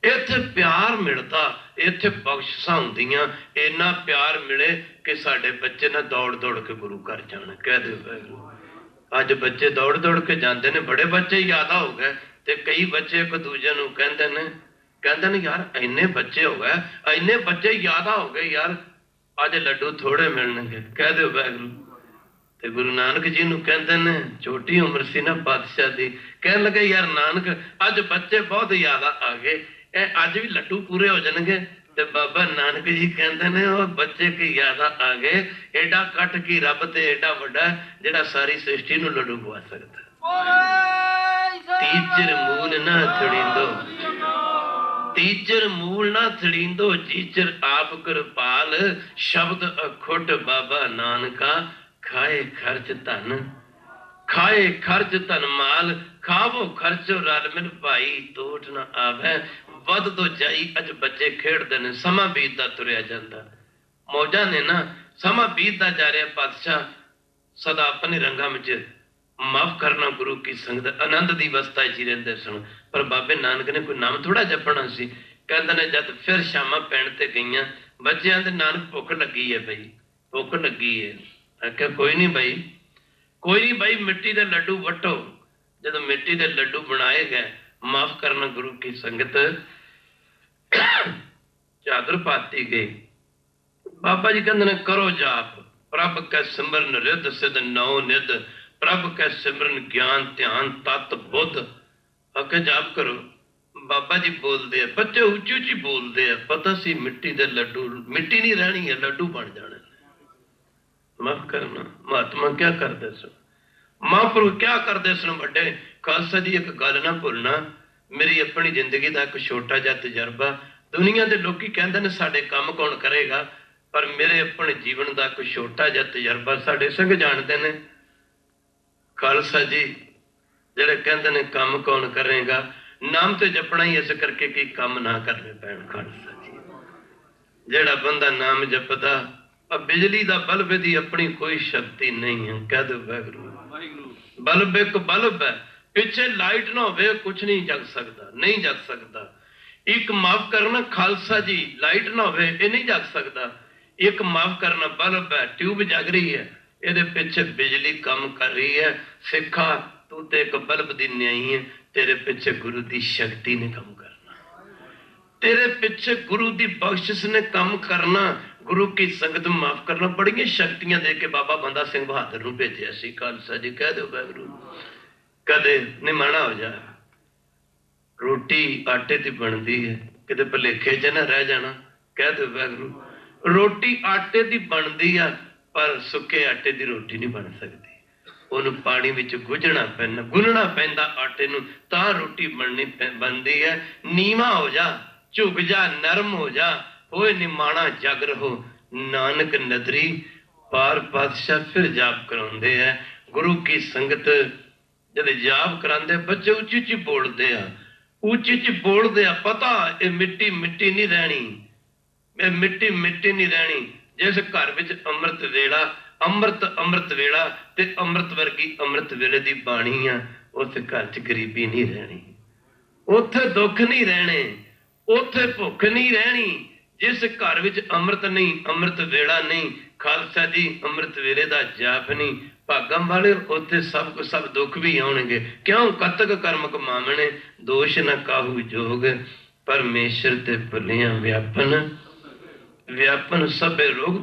इत्थे प्यार मिलता, इत्थे बख्शिशां हुंदियां। इन्ना प्यार मिले कि साडे बच्चे ना दौड़ दौड़ के गुरु घर जाण। कह दे वाहिगुरू, अज बच्चे दौड़ दौड़ के जाते हैं, बड़े बच्चे ज्यादा हो गए, ते कई बच्चे एक दूजे नूं कहंदे ने यार इन्ने बच्चे हो गए, इन्ने बच्चे ज्यादा हो गए यार, अज लड्डू थोड़े मिलणगे। कह दे वाहिगुरू, ते गुरु नानक जी नूं कहंदे ने, छोटी उम्र सी ना पातशाह दी, कहन लगे यार नानक अज बच्चे बहुत ज्यादा आ गए, अज भी लड्डू पूरे हो जाएंगे। ते बाबा नानक जी कहंदे ने वो बच्चे की ज्यादा आ गए, एडा कट की रब ते एडा वड्डा जेड़ा सारी सृष्टि नूं लड्डू खवा सकदा। तीचर मूल ना थड़ींदो, तीचर मूल ना थड़ींदो, जीचर आप कृपाल, शब्द अखुट बाबा नानका, खाए खर्च धन, खाए खर्च धन माल, खावो खर्चो रल मिल भाई, टोट ना आवे वध तो जाई। अज बच्चे खेडदे ने, समा बीतदा तुरिया जांदा, मौजा ने ना समा बीतदा जा रहा। पातशाह सदा अपने रंगां विच माफ करना, गुरु की संगत आनंद दी अवस्था च रहिंदे सन। पर बाबे नानक ने कोई नाम थोड़ा जपना सी। कहंदे ने जद फिर शामां पैण ते गईयां, बच्चिआं दे नानक भुख लगी है बई, भुख लगी है। आख्या कोई नहीं भाई, कोई नहीं भाई, मिट्टी के लड्डू वटो। जब मिट्टी के लड्डू बनाए गए, माफ करना गुरु की संगत चादर पाती गई। बाबा जी कहते हैं करो जाप, प्रभ कै सिमरन रिद सिद्ध नौ निध, प्रभ कै सिमरन ज्ञान ध्यान तत् बुद्ध। आके जाप करो। बाबा जी बोलते हैं, बच्चे उच्ची उच्ची बोलते हैं, पता सी मिट्टी के लड्डू, मिट्टी नहीं रहनी है, लड्डू बन जाने। माफ करना, महात्मा क्या करते सन, महापुरुष क्या करते सन बड़े। खालसा जी एक गल ना भुलना, मेरी अपनी जिंदगी का एक छोटा जिहा तजर्बा। दुनिया के लोग कहते हैं साडे काम कौन करेगा, पर मेरे अपने जीवन का एक छोटा जिहा तजर्बा साडे संग जानते हैं। खालसा जी जेड़े कहते हैं काम कौन करेगा, नाम तो जपना ही इस करके कि काम ना करने पैण। खालसा जी जेड़ा बंदा नाम जपदा, अब बिजली का बल्ब की अपनी कोई शक्ति नहीं है। कह दो वाहिगुरू, बल्ब एक बल्ब है, पिछे लाइट ना हो कुछ नहीं जग सकता, नहीं जग सकता। एक माफ करना खालसा जी, लाइट ना हो नहीं जग सकता। एक माफ करना बल्ब है, ट्यूब जग रही है, ये पिछे बिजली काम कर रही है। सिखा तू तो एक बल्ब की न्याई है, तेरे पिछे गुरु की शक्ति ने काम करना, तेरे पिछे गुरु की बख्शिश ने काम करना। गुरु की संगत माफ करना, बड़िया शक्तियां दे के बाबा बंदा सिंह बहादुर नूं भेजिया सी। खालसा जी कह दो वाहिगुरू, कदे निमाणा हो जा। रोटी आटे की बनती है, किते भुलेखे च ना रह जाना। कह दो वाहिगुरू, रोटी आटे की बनती है, पर सुके आटे की रोटी नहीं बन सकती। उन्होंने पानी विच गुझना पैना, गुनना पैंदा आटे नूं, तां रोटी बननी बनती है। नीवा हो जा, झुक जा, नरम हो जा, होए निमाणा जग रहो। नानक नदरी पार पातशाह फिर जाप कराते हैं। गुरु की संगत जब जाप कराते, बच्चे उच्ची उच्ची बोलते हैं, ਉੱਚੀ ਉੱਚੀ ਬੋਲਦੇ ਆ, ਪਤਾ ਇਹ ਮਿੱਟੀ ਮਿੱਟੀ ਨਹੀਂ ਰਹਿਣੀ, ਇਹ ਮਿੱਟੀ ਮਿੱਟੀ ਨਹੀਂ ਰਹਿਣੀ। ਜਿਸ ਘਰ ਵਿੱਚ ਅੰਮ੍ਰਿਤ ਵੇਲਾ, ਅੰਮ੍ਰਿਤ ਵੇਲਾ ਤੇ ਅੰਮ੍ਰਿਤ ਵਰਗੀ ਅੰਮ੍ਰਿਤ ਵੇਲੇ ਦੀ ਬਾਣੀ ਆ, ਉਸ ਘਰ 'ਚ ਗਰੀਬੀ ਨਹੀਂ ਰਹਿਣੀ, ਉੱਥੇ ਦੁੱਖ ਨਹੀਂ ਰਹਿਣੇ, ਉੱਥੇ ਭੁੱਖ ਨਹੀਂ ਰਹਿਣੀ। ਜਿਸ ਘਰ ਵਿੱਚ ਅੰਮ੍ਰਿਤ ਨਹੀਂ, ਅੰਮ੍ਰਿਤ ਵੇਲਾ ਨਹੀਂ, ਖਾਲਸਾ ਜੀ ਅੰਮ੍ਰਿਤ ਵੇਲੇ ਦਾ ਜਾਪ ਨਹੀਂ, ਭਾਗਾਂ ਵਾਲੇ ਉੱਥੇ ਸਭ ਦੁੱਖ ਵੀ ਆਉਣਗੇ। ਕਿਉਂ? ਕਤਕ ਕਰਮ ਕਮਾਵਣੇ, ਦੋਸ਼ ਨਾ ਕਾਹੂ ਜੋਗ, ਪਰਮੇਸ਼ਰ ਤੇ ਭੁੱਲਿਆ ਵਿਆਪਨ, ਵਿਆਪਨ ਸਭੇ ਰੋਗ।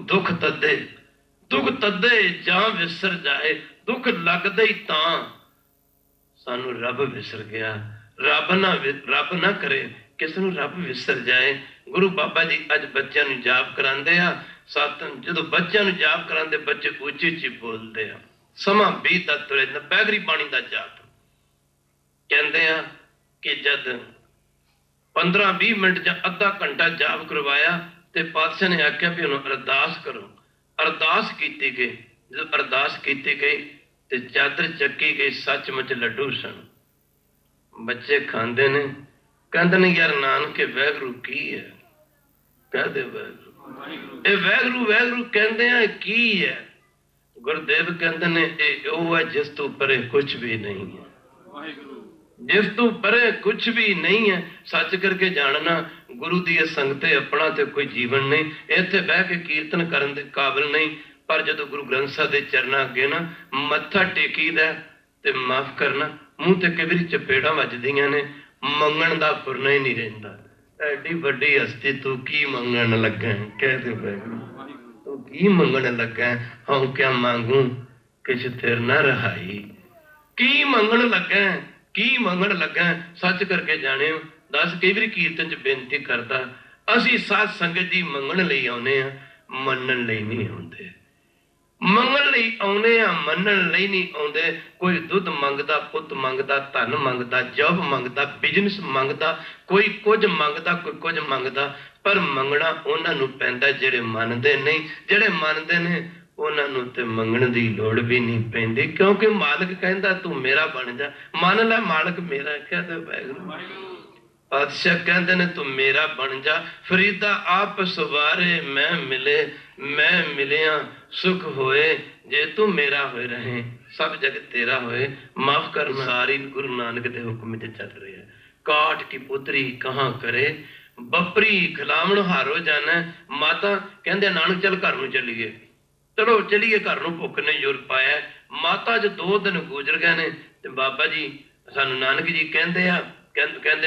ਦੁੱਖ ਤੱਦੇ ਜਾਂ ਵਿਸਰ ਜਾਏ, ਦੁੱਖ ਲੱਗਦਾ ਹੀ ਤਾਂ ਸਾਨੂੰ ਰੱਬ ਵਿਸਰ ਗਿਆ। ਰੱਬ ਨਾ ਕਰੇ ਕਿਸ ਨੂੰ ਰੱਬ ਵਿਸਰ ਜਾਏ। ਗੁਰੂ ਬਾਬਾ ਜੀ ਅੱਜ ਬੱਚਿਆਂ ਨੂੰ ਜਾਪ ਕਰਾਉਂਦੇ ਆ। ਜਦੋਂ ਬੱਚਿਆਂ ਨੂੰ ਜਾਪ ਕਰਾਉਂਦੇ, ਬੱਚੇ ਉੱਚੀ ਉੱਚੀ ਬੋਲਦੇ ਆ, ਸਮਾਂ ਬੀਤਦਾ ਤੁਰੇ, ਨਪੈਗਰੀ ਬਾਣੀ ਦਾ ਜਾਪ। ਕਹਿੰਦੇ ਆ ਕਿ ਜਦ 15-20 ਮਿੰਟ ਜਾਂ ਅੱਧਾ ਘੰਟਾ ਜਾਪ ਕਰਵਾਇਆ ਤੇ ਪਾਤਸ਼ਾਹ ਨੇ ਆਖਿਆ ਵੀ ਉਹਨੂੰ ਅਰਦਾਸ ਕਰੋ। ਅਰਦਾਸ ਕੀਤੀ ਗਈ। ਜਦੋਂ ਅਰਦਾਸ ਕੀਤੀ ਗਈ ਤੇ ਚਾਦਰ ਚੱਕੀ ਗਈ, ਸੱਚਮੁੱਚ ਲੱਡੂ ਸਨ। ਬੱਚੇ ਖਾਂਦੇ ਨੇ, ਕਹਿੰਦੇ ਨੇ ਯਾਰ ਨਾਨਕੇ ਵਾਹਿਗੁਰੂ ਕੀ ਹੈ? ਕਹਦੇ ਵਾਹਿਗੁਰੂ, ਇਹ ਵਾਹਿਗੁਰੂ ਕਹਿੰਦੇ ਆ ਕੀ ਹੈ? ਗੁਰਦੇਵ ਕਹਿੰਦੇ ਨੇ ਇਹ ਉਹ ਹੈ ਜਿਸ ਤੋਂ ਪਰੇ ਕੁਛ ਵੀ ਨਹੀਂ ਹੈ, ਜਿਸ ਤੋਂ ਪਰੇ ਕੁਛ ਵੀ ਨਹੀਂ ਹੈ। ਸੱਚ ਕਰਕੇ ਜਾਣਨਾ, ਗੁਰੂ ਦੀ ਇਹ ਸੰਗਤੇ ਆਪਣਾ ਤੇ ਕੋਈ ਜੀਵਨ ਨਹੀਂ, ਇੱਥੇ ਬਹਿ ਕੇ ਕੀਰਤਨ ਕਰਨ ਦੇ ਕਾਬਿਲ ਨਹੀਂ। ਪਰ ਜਦੋਂ ਗੁਰੂ ਗ੍ਰੰਥ ਸਾਹਿਬ ਦੇ ਚਰਨਾਂ ਅੱਗੇ ਨਾ ਮੱਥਾ ਟੇਕੀਦਾ ਤੇ ਮਾਫ ਕਰਨਾ, ਮੂੰਹ ਤੇ ਕਈ ਵਾਰੀ ਚਪੇੜਾਂ ਵੱਜਦੀਆਂ ਨੇ, ਮੰਗਣ ਦਾ ਫੁਰਨਾ ਹੀ ਨਹੀਂ ਰਹਿੰਦਾ। ਐਡੀ ਵੱਡੀ ਹਸਤੀ, ਤੂੰ ਕੀ ਮੰਗਣ ਲੱਗਾ? ਕਹਿ ਵਾਹਿਗੁਰੂ, ਤੂੰ ਕੀ ਮੰਗਣ ਲੱਗਾ? ਹਉ ਕਿਆ ਮੰਗੂ ਕਿਛ ਤੇਰ ਨਾ ਰਹਾਈ। ਕੀ ਮੰਗਣ ਲੱਗਾ? ਕੀ ਮੰਗਣ ਲੱਗਾ? ਸੱਚ ਕਰਕੇ ਜਾਣਿਓ। ਦੱਸ, ਕਈ ਵਾਰੀ ਕੀਰਤਨ 'ਚ ਬੇਨਤੀ ਕਰਦਾ, ਅਸੀਂ ਸਾਧ ਸੰਗਤ ਜੀ ਮੰਗਣ ਲਈ ਆਉਨੇ ਆ, ਮੰਨਣ ਲਈ ਨਹੀਂ ਆਉਂਦੇ। ਮੰਗਣ ਲਈ ਆਉਨੇ ਆ, ਮੰਨਣ ਲਈ ਨਹੀਂ ਆਉਂਦੇ। ਕੋਈ ਦੁੱਧ ਮੰਗਦਾ, ਪੁੱਤ ਮੰਗਦਾ, ਧਨ ਮੰਗਦਾ, ਜੋਬ ਮੰਗਦਾ, ਬਿਜ਼ਨਸ ਮੰਗਦਾ, ਕੋਈ ਕੁਝ ਮੰਗਦਾ, ਕੋਈ ਕੁਝ ਮੰਗਦਾ। ਪਰ ਮੰਗਣਾ ਉਹਨਾਂ ਨੂੰ ਪੈਂਦਾ ਜਿਹੜੇ ਮੰਨਦੇ ਨਹੀਂ। ਜਿਹੜੇ ਮੰਨਦੇ ਨੇ ਉਹਨਾਂ ਨੂੰ ਤੇ ਮੰਗਣ ਦੀ ਲੋੜ ਵੀ ਨਹੀਂ ਪੈਂਦੀ, ਕਿਉਂਕਿ ਮਾਲਕ ਕਹਿੰਦਾ ਤੂੰ ਮੇਰਾ ਬਣ ਜਾ। ਮੰਨ ਲੈ ਮਾਲਕ ਮੇਰਾ, ਕਹਿੰਦੇ ਵਾਹਿਗੁਰੂ। ਪਾਤਸ਼ਾਹ ਕਹਿੰਦੇ ਨੇ ਤੂੰ ਮੇਰਾ ਬਣ ਜਾ। ਫਰੀਦਾ ਆਪ ਸਵਾਰੇ ਮੈਂ ਮਿਲਿਆ, ਸੁਖ ਹੋਏ ਜੇ ਤੂੰ ਮੇਰਾ ਹੋਏ ਰਹੇ, ਸਭ ਜਗ ਤੇਰਾ ਹੋਏ। ਮਾਫ ਕਰ, ਸਾਰੀ ਗੁਰੂ ਨਾਨਕ ਦੇ ਹੁਕਮ 'ਚ ਚੱਲ ਰਿਹਾ। ਕਾਟ ਕੀ ਪੁੱਤਰੀ ਕਹਾਂ ਕਰੇ, ਬਪਰੀ ਖਿਲਾਵਣ ਹਾਰੋ ਜਾਣਾ। ਮਾਤਾ ਕਹਿੰਦੇ ਨਾਨਕ ਚੱਲ ਘਰ ਨੂੰ ਚੱਲੀਏ। ਚਲੋ ਚੱਲੀਏ ਘਰ ਨੂੰ, ਭੁੱਖ ਨੇ ਜ਼ੋਰ ਪਾਇਆ। ਮਾਤਾ 'ਚ 2 ਦਿਨ ਗੁਜ਼ਰ ਗਏ ਨੇ ਤੇ ਬਾਬਾ ਜੀ ਸਾਨੂੰ ਨਾਨਕ ਜੀ ਕਹਿੰਦੇ ਆ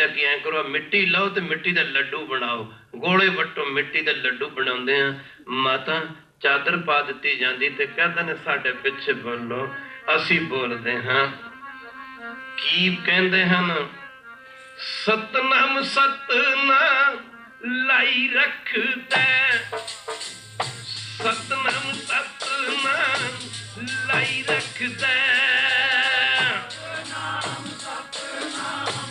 ਕਿ ਐਂ ਕਰੋ, ਮਿੱਟੀ ਲਓ ਤੇ ਮਿੱਟੀ ਦੇ ਲੱਡੂ ਬਣਾਓ, ਗੋਲੇ ਵੱਟੋ, ਮਿੱਟੀ ਦੇ ਲੱਡੂ ਬਣਾਉਂਦੇ ਆ। ਮਾਤਾ ਚਾਦਰ ਪਾ ਦਿੱਤੀ ਜਾਂਦੀ ਤੇ ਕਹਿੰਦੇ ਨੇ ਸਾਡੇ ਪਿੱਛੇ ਬੋਲੋ। ਅਸੀਂ ਬੋਲਦੇ ਹਾਂ, ਕੀ ਕਹਿੰਦੇ ਹਨ? ਸਤਨਾਮ ਸਤਨਾਮ ਲਾਈ ਰੱਖਦਾ, ਸਤਨਾਮ ਸਤਨਾਮ ਲਾਈ ਰੱਖਦਾ, ਸਤਨਾਮ ਸਤਨਾਮ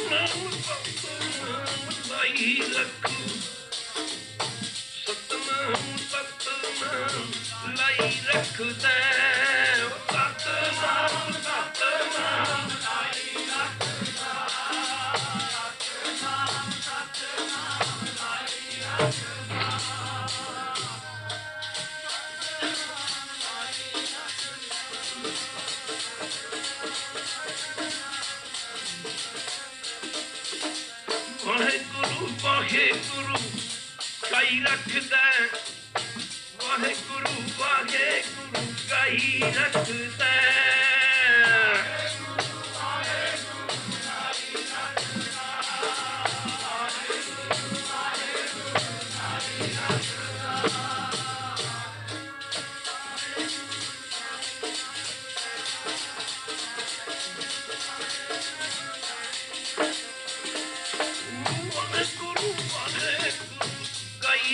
ਲਾਈ ਰੱਖਦਾ, ਸਤਨਾਮ ਸਤਨਾਮ ਲਾਈ ਰੱਖਦਾ, ਸਤਨਾਮ ਸਤਨਾਮ ਲਾਈ ਰੱਖਦਾ। ਵਾਹਿਗੁਰੂ ਵਾਹਿਗੁਰੂ ਗਾਈ ਰੱਖਦਾ, ਵਾਹਿਗੁਰੂ ਵਾਹਿਗੁਰੂ ਗਾਈ ਰੱਖਦਾ,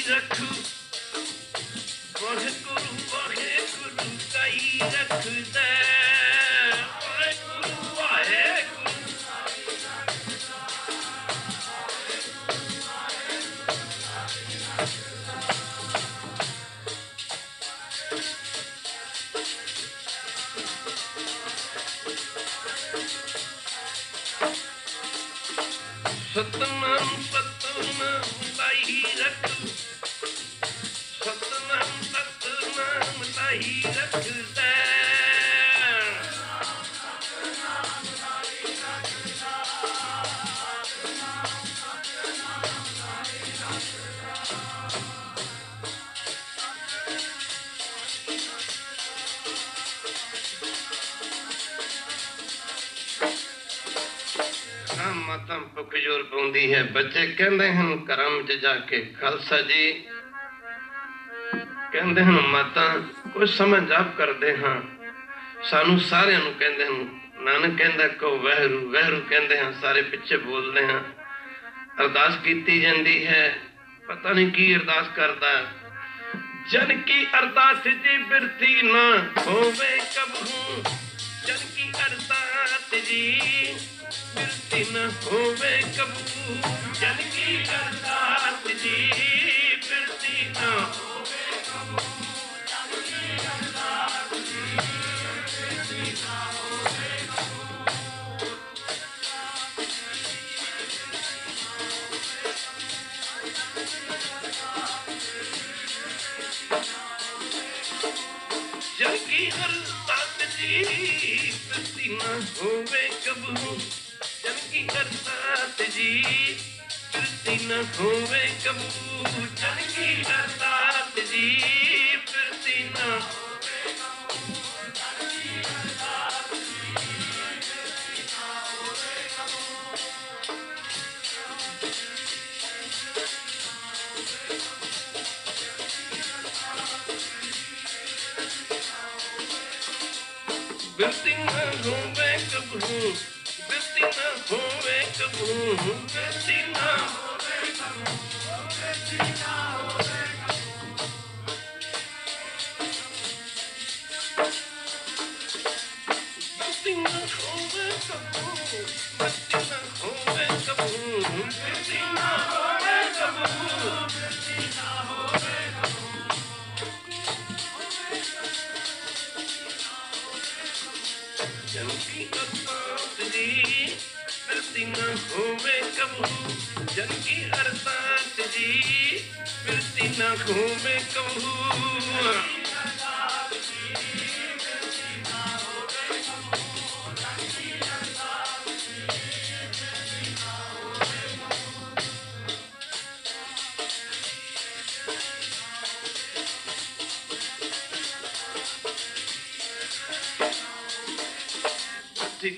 ਰੱਖੂ, ਵਾਹਿਗੁਰੂ ਵਾਹਿਗੁਰੂ ਗਾਈ ਰੱਖਦਾ। सतनाम सतनाम लाही रख, सतनाम सतनाम लाही रखदा। ਮਾਤਾ ਭੁੱਖ ਜ਼ੋਰ ਪਾਉਂਦੀ ਹੈ। ਬੱਚੇ ਕਹਿੰਦੇ ਹਨ ਘਰਾਂ ਵਿੱਚ ਜਾ ਕੇ, ਖਾਲਸਾ ਜੀ ਕਹਿੰਦੇ ਹਨ ਮਾਤਾ ਕੁਝ ਸਮਝ ਜਾਪ ਕਰਦੇ ਹਾਂ, ਸਾਨੂੰ ਸਾਰਿਆਂ ਨੂੰ ਕਹਿੰਦੇ ਹਨ। ਨਾਨਕ ਕਹਿੰਦਾ ਕਹੋ ਵਾਹਿਗੁਰੂ ਵਾਹਿਗੁਰੂ ਕਹਿੰਦੇ ਹਾਂ, ਸਾਰੇ ਪਿੱਛੇ ਬੋਲਦੇ ਹਾਂ। ਅਰਦਾਸ ਕੀਤੀ ਜਾਂਦੀ ਹੈ, ਪਤਾ ਨਹੀਂ ਕੀ ਅਰਦਾਸ ਕਰਦਾ। ਜਨ ਕੀ ਅਰਦਾਸ ਜੀ ਬਿਰਤੀ ਨਾ ਹੋਵੇ ਕਬਹੂ, ਜਨ ਕੀ ਅਰਦਾਸ ਜੀ ਬਿਰਤੀ ਨਾ ਹੋਵੇ ਕਬਹੂ, ਜਨ ਕੀ ਅਰਦਾਸ ਜੀ ਬਿਰਤੀ ਨਾ ਹੋਵੇ ਕਬਹੂ, ਜਨ ਕੀ ਅਰਦਾਸ ਜੀ ਬਿਰਤੀ ਨਾ ਹੋਵੇ ਕਬਹੂ। जन की अरदास जी बिरती ना होवे कबहू, जन की अरदास जी बिरती ना होवे कबहू, जन की अरदास जी बिरती ना होवे कबहू, जन की अरदास जी बिरती ना होवे कबहू। बिरती ना होवे कबहू, बिरती ना होवे कबहू, बिरती ना होवे कबहू, बिरती ना होवे कबहू। बिरती ना होवे कबहू, बिरती ना होवे कबहू, बिरती ना होवे कबहू, बिरती ना होवे कबहू। जन की अरदास जी बिरती ना होवे कबहू, जन की अरदास जी बिरती ना होवे कबहू।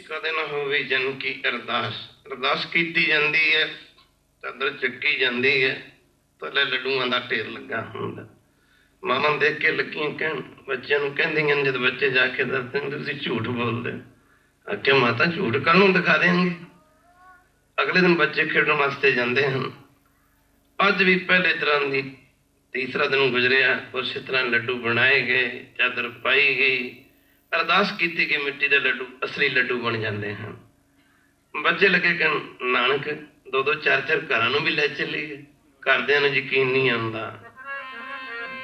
कदे ना होवे जन की अरदास, अरदास कीती जांदी है, चादर चुकी जांदी है, तले लड्डूआं दा ढेर लगा हुंदा। मामा देख के लगियां कहन बच्चों नूं कहंदियां, जद बच्चे जाके दसदे ने तुसीं झूठ बोलदे। आख्या माता झूठ काहनूं दिखा देंगे। अगले दिन बच्चे खेडण वास्ते जांदे हन। अज भी पहले तरह दी तीसरा दिन गुजरिया, उस तरह लड्डू बनाए गए, चादर पाई गई, अरदास की गई, मिट्टी के लड्डू असली लड्डू बन जाते हैं। बच्चे लगे कहन नानक दो दो चार चार घर भी लै चलीए, घरदियां नूं यकीन नहीं आता।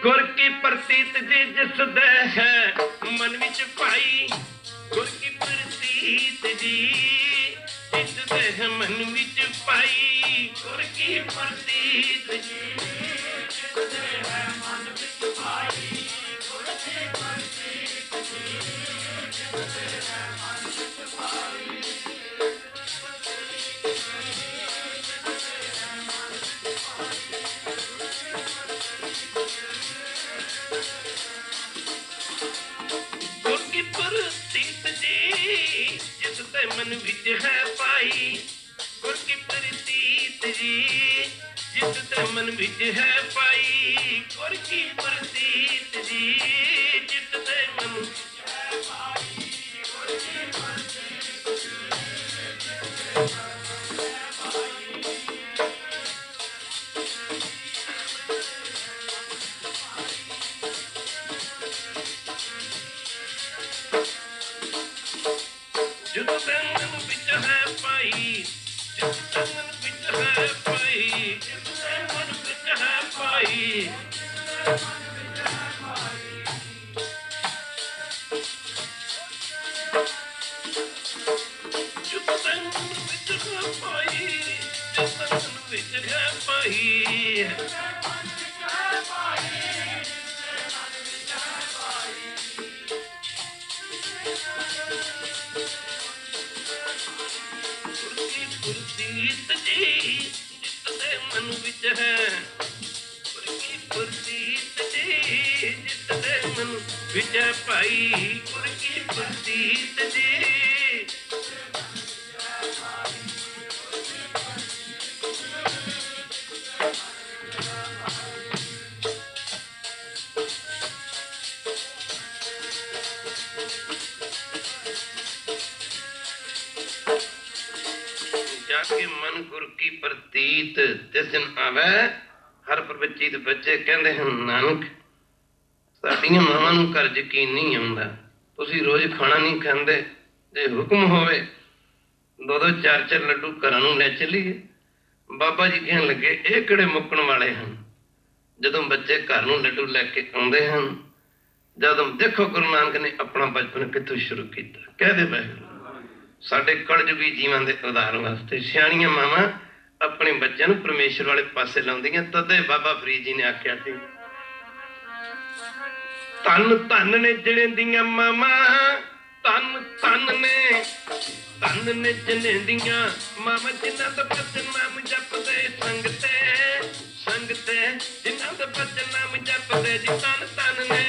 गुर की प्रतीत जी जिस दे है मन विच पाई, गुर की प्रतीत जी जिस दे है मन विच पाई, गुर की प्रतीत जी जिस दे है मन विच पाई, गुर की प्रतीत जी जिस दे है मन विच पाई। गुर की प्रतीत जी जिस दे मन विच है पाई, गुर की प्रतीत जी जिस दे मन विच है पाई, गुर की प्रतीत जी जिस दे मन विच है पाई, गुर की प्रतीत जी जिस दे मन है पाई। जिस दे मन विच है पाई, जिस दे मन विच है पाई, जिस दे मन विच है पाई, जिस दे मन विच है पाई, जिस पाई। गुरजीत जी जितने मन विच है, गुरजीत जी जितने मन विच है भाई, गुरजीत जी। जाके मन गुर की प्रतीत जिस दिन आवे हर प्रवचित बच्चे कहते हैं नानक साडियां मावां नूं घर यकीन नहीं आउंदा, तुसीं रोज खाना नहीं खांदे, जे हुक्म होवे दो दो चार चार लड्डू घरां नूं ले चलीए। बाबा जी कहन लगे ये किहड़े मुक्कण वाले हैं, जदों बच्चे घर नूं लड्डू लैके आउंदे हैं, जदों देखो गुरु नानक ने अपना बचपन कित्थों शुरू कीता। कह दे वाहिगुरू साडे कलयुगी जीवां दे उधार वास्ते सियाणियां मावां अपने बच्चों नूं परमेश्वर वाले पासे लाउंदियां। तदे बाबा फरीद जी ने आख्या सी धन धन ने जिणे दियां मावां, धन धन ने जिणे दियां मावां, जिन्हां दा बचन नाम जपदे संगते संगते, जिन्हां दा बचन नाम जपदे जी धन धन ने।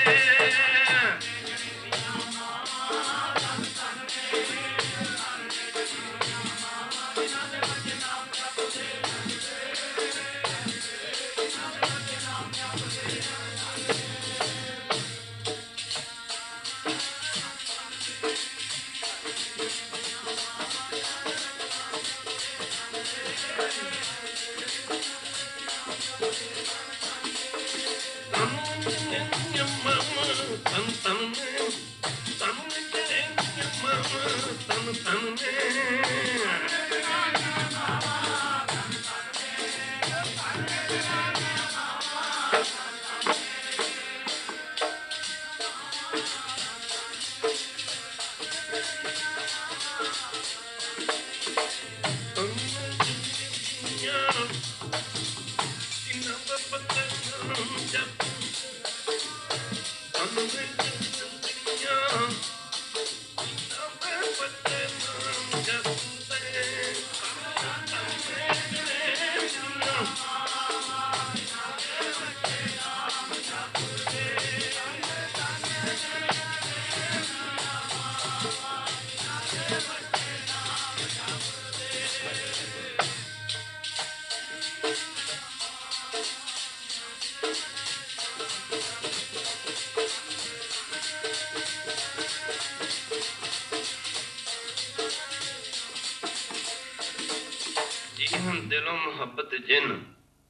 दिलों मोहब्बत जिन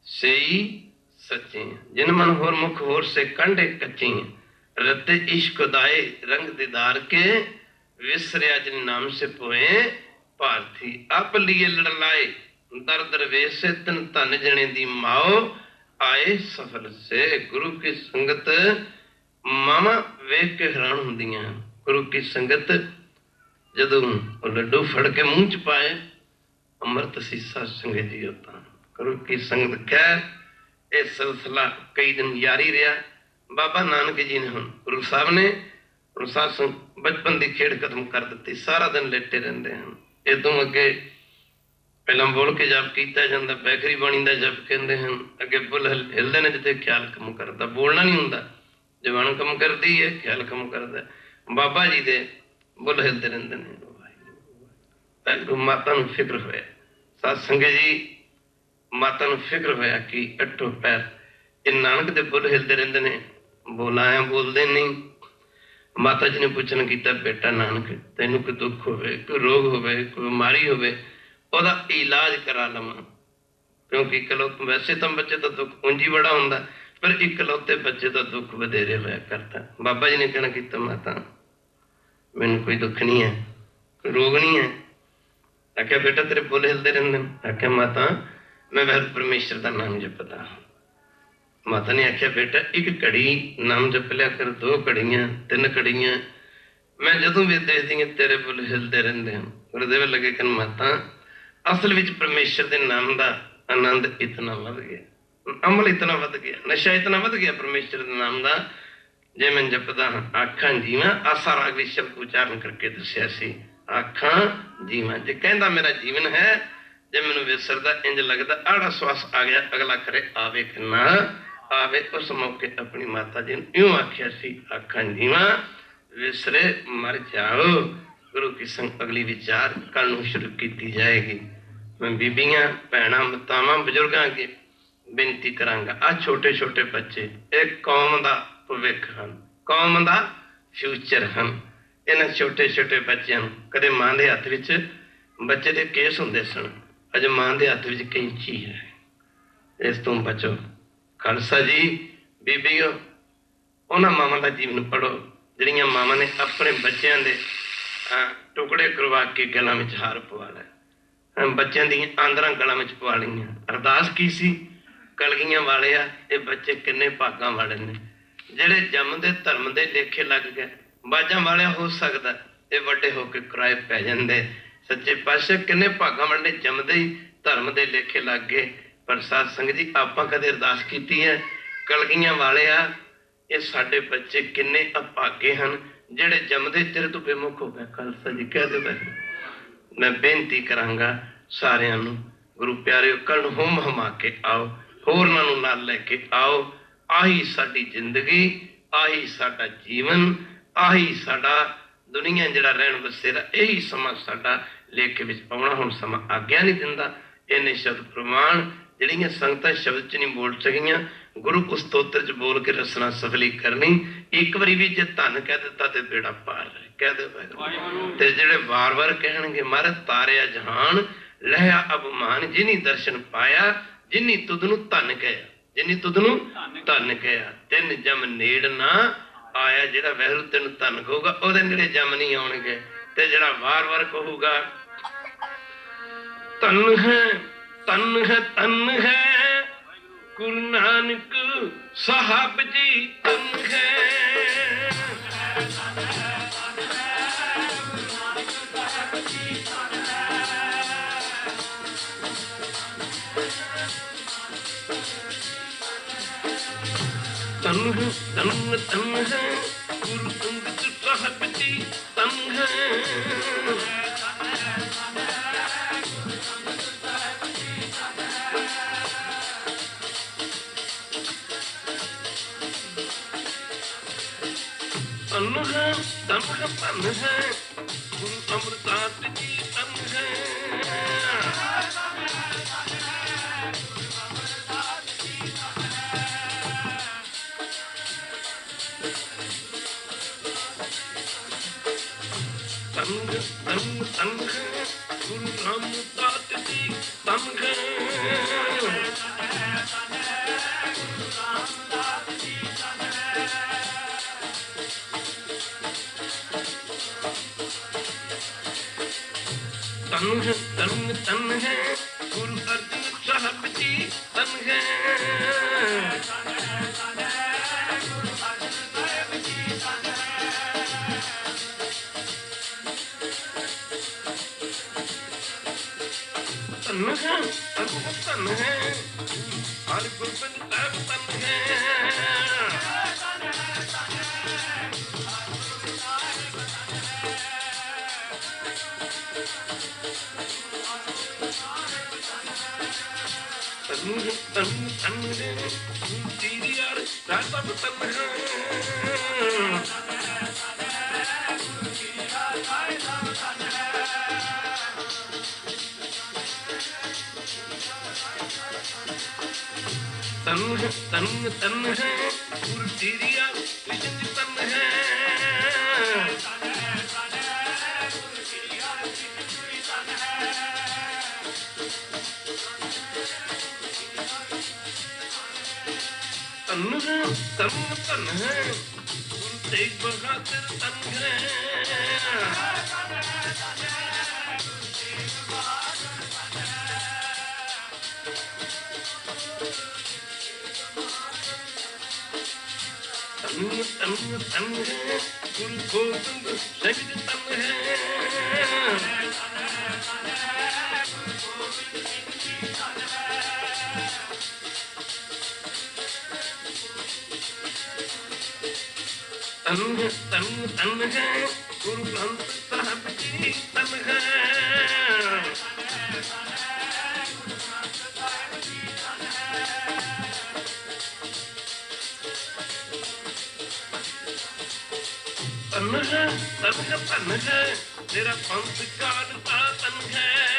सही सच्चे, जिन मन होर मुख होर से कंडे कच्चे, रते इश्क दाए रंग दीदार के, विसरिया जिन नाम से पोए पार्थी। आप लिए लड़लाए दर दरवेश से तन तन जने दी माओ, आए सफल से। गुरु की संगत मामा वेख के हैरान हुंदियां। गुरु की संगत जदों लड्डू फड़ के मुंह च पाए, अमृत सीसा संग जी होता। गुरु की संगत खैर ये सिलसिला कई दिन जारी रहा। बाबा नानक जी ने हुण गुरु साहब ने हुण सत्संग बचपन की खेड़ खत्म कर दी, सारा दिन लेटे रहते हैं। इदों अगे पहला बोल के जप किया जाता, बैखरी बाणी का जप कहते हैं, अगे बुल हिलते हैं जिते ख्याल कम करता, बोलना नहीं होंदा, जबान कम करती है ख्याल कम करता। बाबा जी दे बुल हिलते रहते हैं। माता नूं फिक्र होया, सत्संग जी माता नूं फिक्र होया कि अठो पैर ये नानक दे बुल हिलते रहते हैं, बोलाया बोलते नहीं। माता जी ने पूछना किया, बेटा नानक तेनों कोई दुख होवे, कोई रोग होवे, कोई बीमारी होवे, ओदा इलाज करा लवां, क्योंकि इकलौते वैसे तो बच्चे का दुख उंजी बड़ा हुंदा, पर इकलौते बच्चे का दुख वधेरे होया करता। बाबा जी ने कहना किया, माता मैनूं कोई दुख नहीं है, कोई रोग नहीं है। आख्या बेटा तेरे बुल हिलते रहंदे ने। आख्या माता मैं वह परमेश्वर का नाम जपदा। माता ने आख्या बेटा एक घड़ी नाम जप लिया कर, 2 घड़ियां 3 घड़ियां, मैं जदों भी देखदी हां तेरे बुल हिलते रहंदे हैं। गुरुदेव लगे कहन माता असल विच परमेश्वर के नाम का आनंद इतना वध गया, अमल इतना वध गया, नशा इतना वध गया परमेश्वर के नाम का। जे मैं जपदा हाँ आखा जीवा, आसा राग भी शब्द उच्चारण करके दसिया सी, आखा जीवा। जे कहता मेरा जीवन है, जे मैनू विसरदा इंज लगता आड़ा श्वास आ गया, अगला करे आवे कि ना आवे। उस मौके अपनी माता जी ने यूं आख्या सी, आखा जीवा विसरे मर जाओ। गुरु की संग अगली विचार कल नूं शुरू की जाएगी। मैं बीबियां भैणां मातावां बजुर्गां अगे बेनती करांगा, आ छोटे छोटे बच्चे एक कौम दा भविख हन, कौम दा फ्यूचर हन। इन्हां छोटे छोटे बच्चों कदे मां दे हत्थ विच बच्चे दे केस हुंदे सन, अज मां दे हत्थ विच कैंची है। इस तो बचो। खालसा जी बीबियो उन्हां मावां दा जीवन पढ़ो जिहड़ियां मावां ने अपने बच्चों दे टुकड़े करवा के गलां विच हार पवा लै, बच्चों दी आंदरां गलां विच पवा लईआं। अरदास की सी, कलगियां वाले आ ये बच्चे किन्ने भागां वाले ने ਜਿਹੜੇ जमदे धर्म दे लेखे लग गए। बाजां वाले हो सकदा ये वड्डे होके किराए पै जांदे। सच्चे पातशाह किन्ने भागां वाले जमदे ही धर्म दे लेखे लग गए। पर साध संगत जी आपां कदे अरदास कीती है, कलगियां वाले आ ये साडे बच्चे किन्ने अभागे हन ਜਿਹੜੇ जमदे तेरे तो बेमुख हो गए। खालसा जी कह दे मैं बेनती करांगा सारिਆਂ ਨੂੰ, गुरु प्यारे कल होम हमा के आओ, होरनां ਨੂੰ नाल लैके आओ। आही साडी जिंदगी, आही साडा जीवन, आही साडा दुनिया जिहड़ा रहन बसेरा, यही समा साडा लेखे विच आउणा। हुण समा आग्या नहीं दिंदा। इन्ने शब्द प्रमाण जिहड़ियां संगतां शब्द च नहीं बोल सकियां, गुरु उस स्तोत्र च बोल के रसना सफली करनी। एक बारी भी जे धन कह दिता ते बेड़ा पार कह दे ते जिहड़े वार वार कहणगे मारे तारिया जहान लहया अबमान, जिनी दर्शन पाया जिनी तुद नूं धन कहा, जिनी तुद नूं धन कहा। तिन जम नेड़ ना आया, जिहड़ा वैरू तेन धन कहूगा ओहदे नेड़े जम नहीं आउणगे। ते जिहड़ा वार वार कहूगा धन है धन है धन है गुरु नानक साहब जी धन है। तन है तन तन है गुरु अंगद साहब जी तन है। तन है तन है गुरु अमरदास जी तन है। तन तन है गुरु रामदास जी तन है। तन है तन है गुरु अर्जन साहब जी तन है। तन है तन है हर गुरबन साहब तन है। तन है तेरी यार साहब तन है। तन है गुरु तेरी यार कृष्ण तन है। तन है गुरु तेग बहादुर तन है। तन है गुरु गोविंद सिंह तन है। तन तन तन है गुरु ग्रंथ साहब जी तन है तन है तन है तेरा पंथ काटता तन है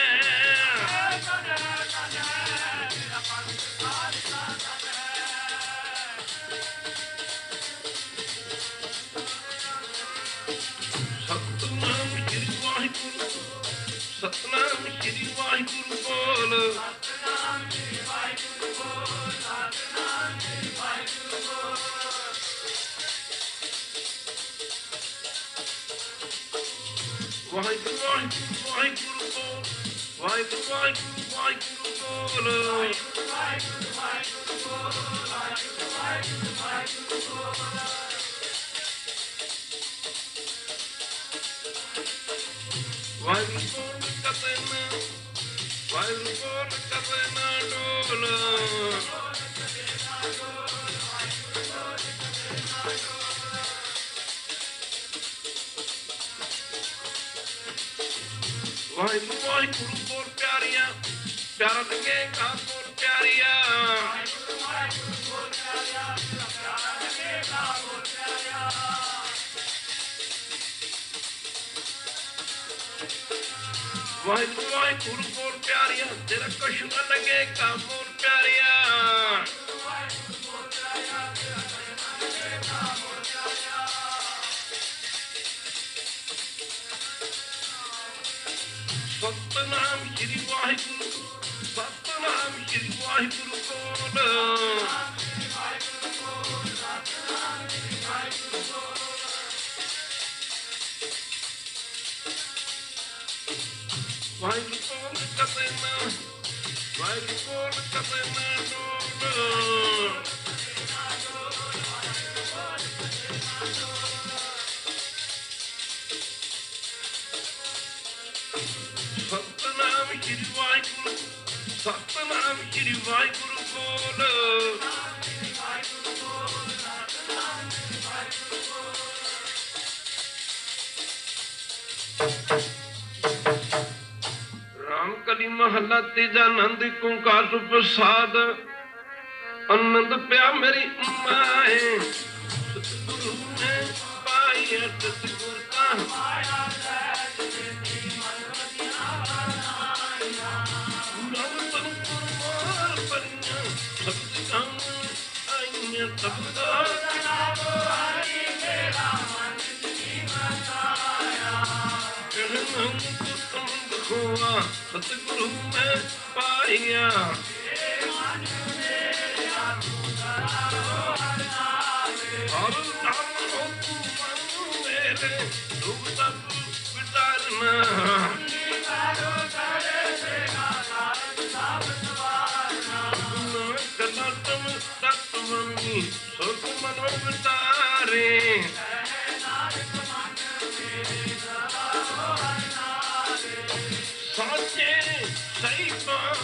सतनाम श्री वाहिगुरु सतनाम श्री वाहिगुरु बोल सतनाम श्री वाहिगुरु बोल सतनाम श्री वाहिगुरु बोल वाहिगुरु वाहिगुरु वाहिगुरु बोल वाहिगुरु वाहिगुरु वाहिगुरु बोल वाहिगुरु वाहिगुरु वाहिगुरु बोल वाहिगुरु वाहिगुरु वाहिगुरु बोल वाहिगुरु बोल कतना वाहिगुरु बोल कतना डोल वाहिगुरु वाहिगुरु बोल प्यारिया प्यारा लगेगा बोल प्यारिया वाहिगुरु वाहिगुरु बोल प्यारिया प्यारा लगेगा बोल प्यारिया वाहिगुरु वाहिगुरु बोल प्यारिया तेरा कुछ न लगेगा बोल प्यारिया वाहिगुरु बोल प्यारिया तेरा कुछ न लगेगा बोल प्यारिया सतनाम श्री वाहिगुरु सतनाम श्री वाहिगुरु बोल वाहिगुरु बोल कतना वाहिगुरु बोल कतना डोल सतनाम श्री वाहिगुरु सतनाम श्री वाहिगुरु बोल रामकली महला तीजा नंद कुंकार प्रसाद आनंद प्या मेरी माए सतगुरु ने पाई सतगुरु का सतगुरु में पाया और नाम हो तू मेरे दुख सब बितारना कलतम तत्वनी सुख मनो बितारे साचे सही बात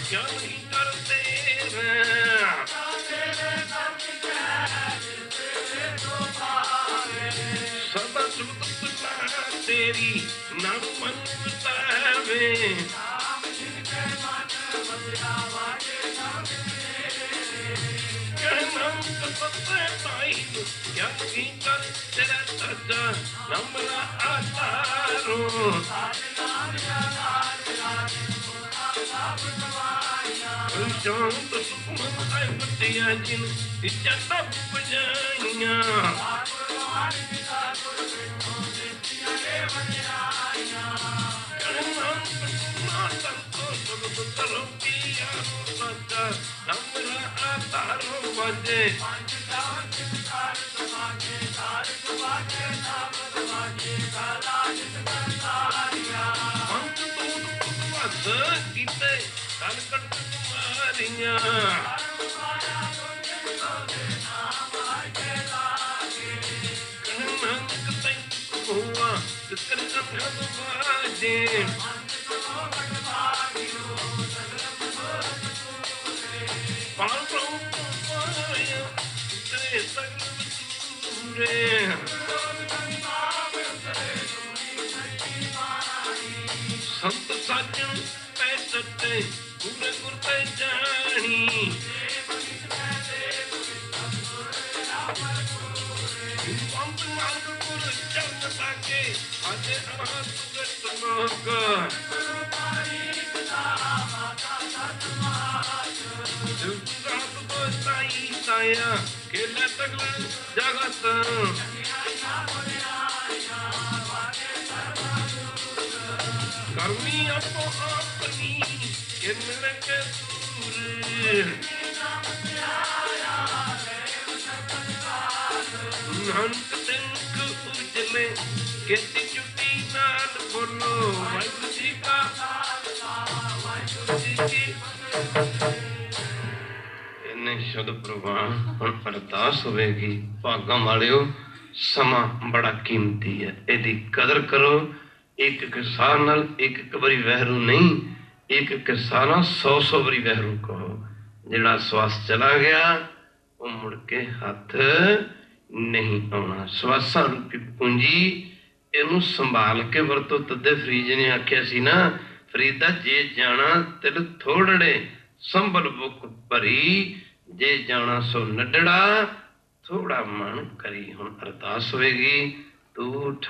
क्या नहीं करते सदा सुख तेरी नाम मन बतावे क्या नहीं कर तेरा सदा नमला आतारो शांत सुखमन आयवतिया जिन इच्छा बजाइया नमला आतारो बजे गीते कलकट कुमारियां हुआ बाजे पाया तेरे सगल ਤੇ ਪੂਰੇ ਗੁਰ ਤੇ ਜਾਣੀ ਅੰਤ ਮੰਗ ਗੁਰ ਚਰਨ ਸਾਕੇ ਅਜੇ ਅਹਾਂ ਸੁਗਤ ਮੋਗ ਰਾਤ ਕੋ ਸਾਈ ਸਾਇਆ ਖੇਲੇ ਤਗਲੇ ਜਗਤ ਕਰਮੀ ਆਪੋ ਆਪਣੀ ਕਿਰਨ ਕੇ ਦੂਰ ਨਾਨਕ ਸਿੰਘ ਉਜਲੇ ਕੀਤੀ ਚੁੱਟੀ ਨਾਲ ਬੋਲੋ ਵਾਹਿਗੁਰੂ ਜੀ ਕਾ ਖਾਲਸਾ ਵਾਹਿਗੁਰੂ ਜੀ ਕੀ ਇਹਨੇ ਸ਼ਬਦ ਪ੍ਰਵਾਨ ਹੁਣ ਅਰਦਾਸ ਹੋਵੇਗੀ। ਭਾਗਾਂ ਵਾਲਿਓ ਸਮਾਂ ਬੜਾ ਕੀਮਤੀ ਹੈ, ਇਹਦੀ ਕਦਰ ਕਰੋ। ਇੱਕ ਕਿਸਾਰ ਨਾਲ ਇੱਕ ਵਾਰੀ ਵਹਿਰੂ ਨਹੀਂ, ਇੱਕ ਕਿਸਾਰ ਨਾਲ 100 ਵਾਰੀ ਵਹਿਰੂ ਕਹੋ। ਜਿਹੜਾ ਸਵਾਸ ਚਲਾ ਗਿਆ ਉਹ ਮੁੜ ਕੇ ਹੱਥ ਨਹੀਂ ਆਉਣਾ। ਸਵਾਸਾਂ ਰੂਪੀ ਪੂੰਜੀ ਇਹਨੂੰ ਸੰਭਾਲ ਕੇ ਵਰਤੋ। ਤਦੇ ਫਰੀਦ ਨੇ ਆਖਿਆ ਸੀ ਨਾ, ਫਰੀਦਾ ਜੇ ਜਾਣਾ ਤਿਲ ਥੋੜੜੇ ਸੰਭਲ ਬੁੱਕ ਭਰੀ, ਜੇ ਜਾਣਾ ਸੋ ਨੱਡੜਾ ਥੋੜਾ ਮਨ ਕਰੀ। ਹੁਣ ਅਰਦਾਸ ਹੋਵੇਗੀ। ਤੂੰ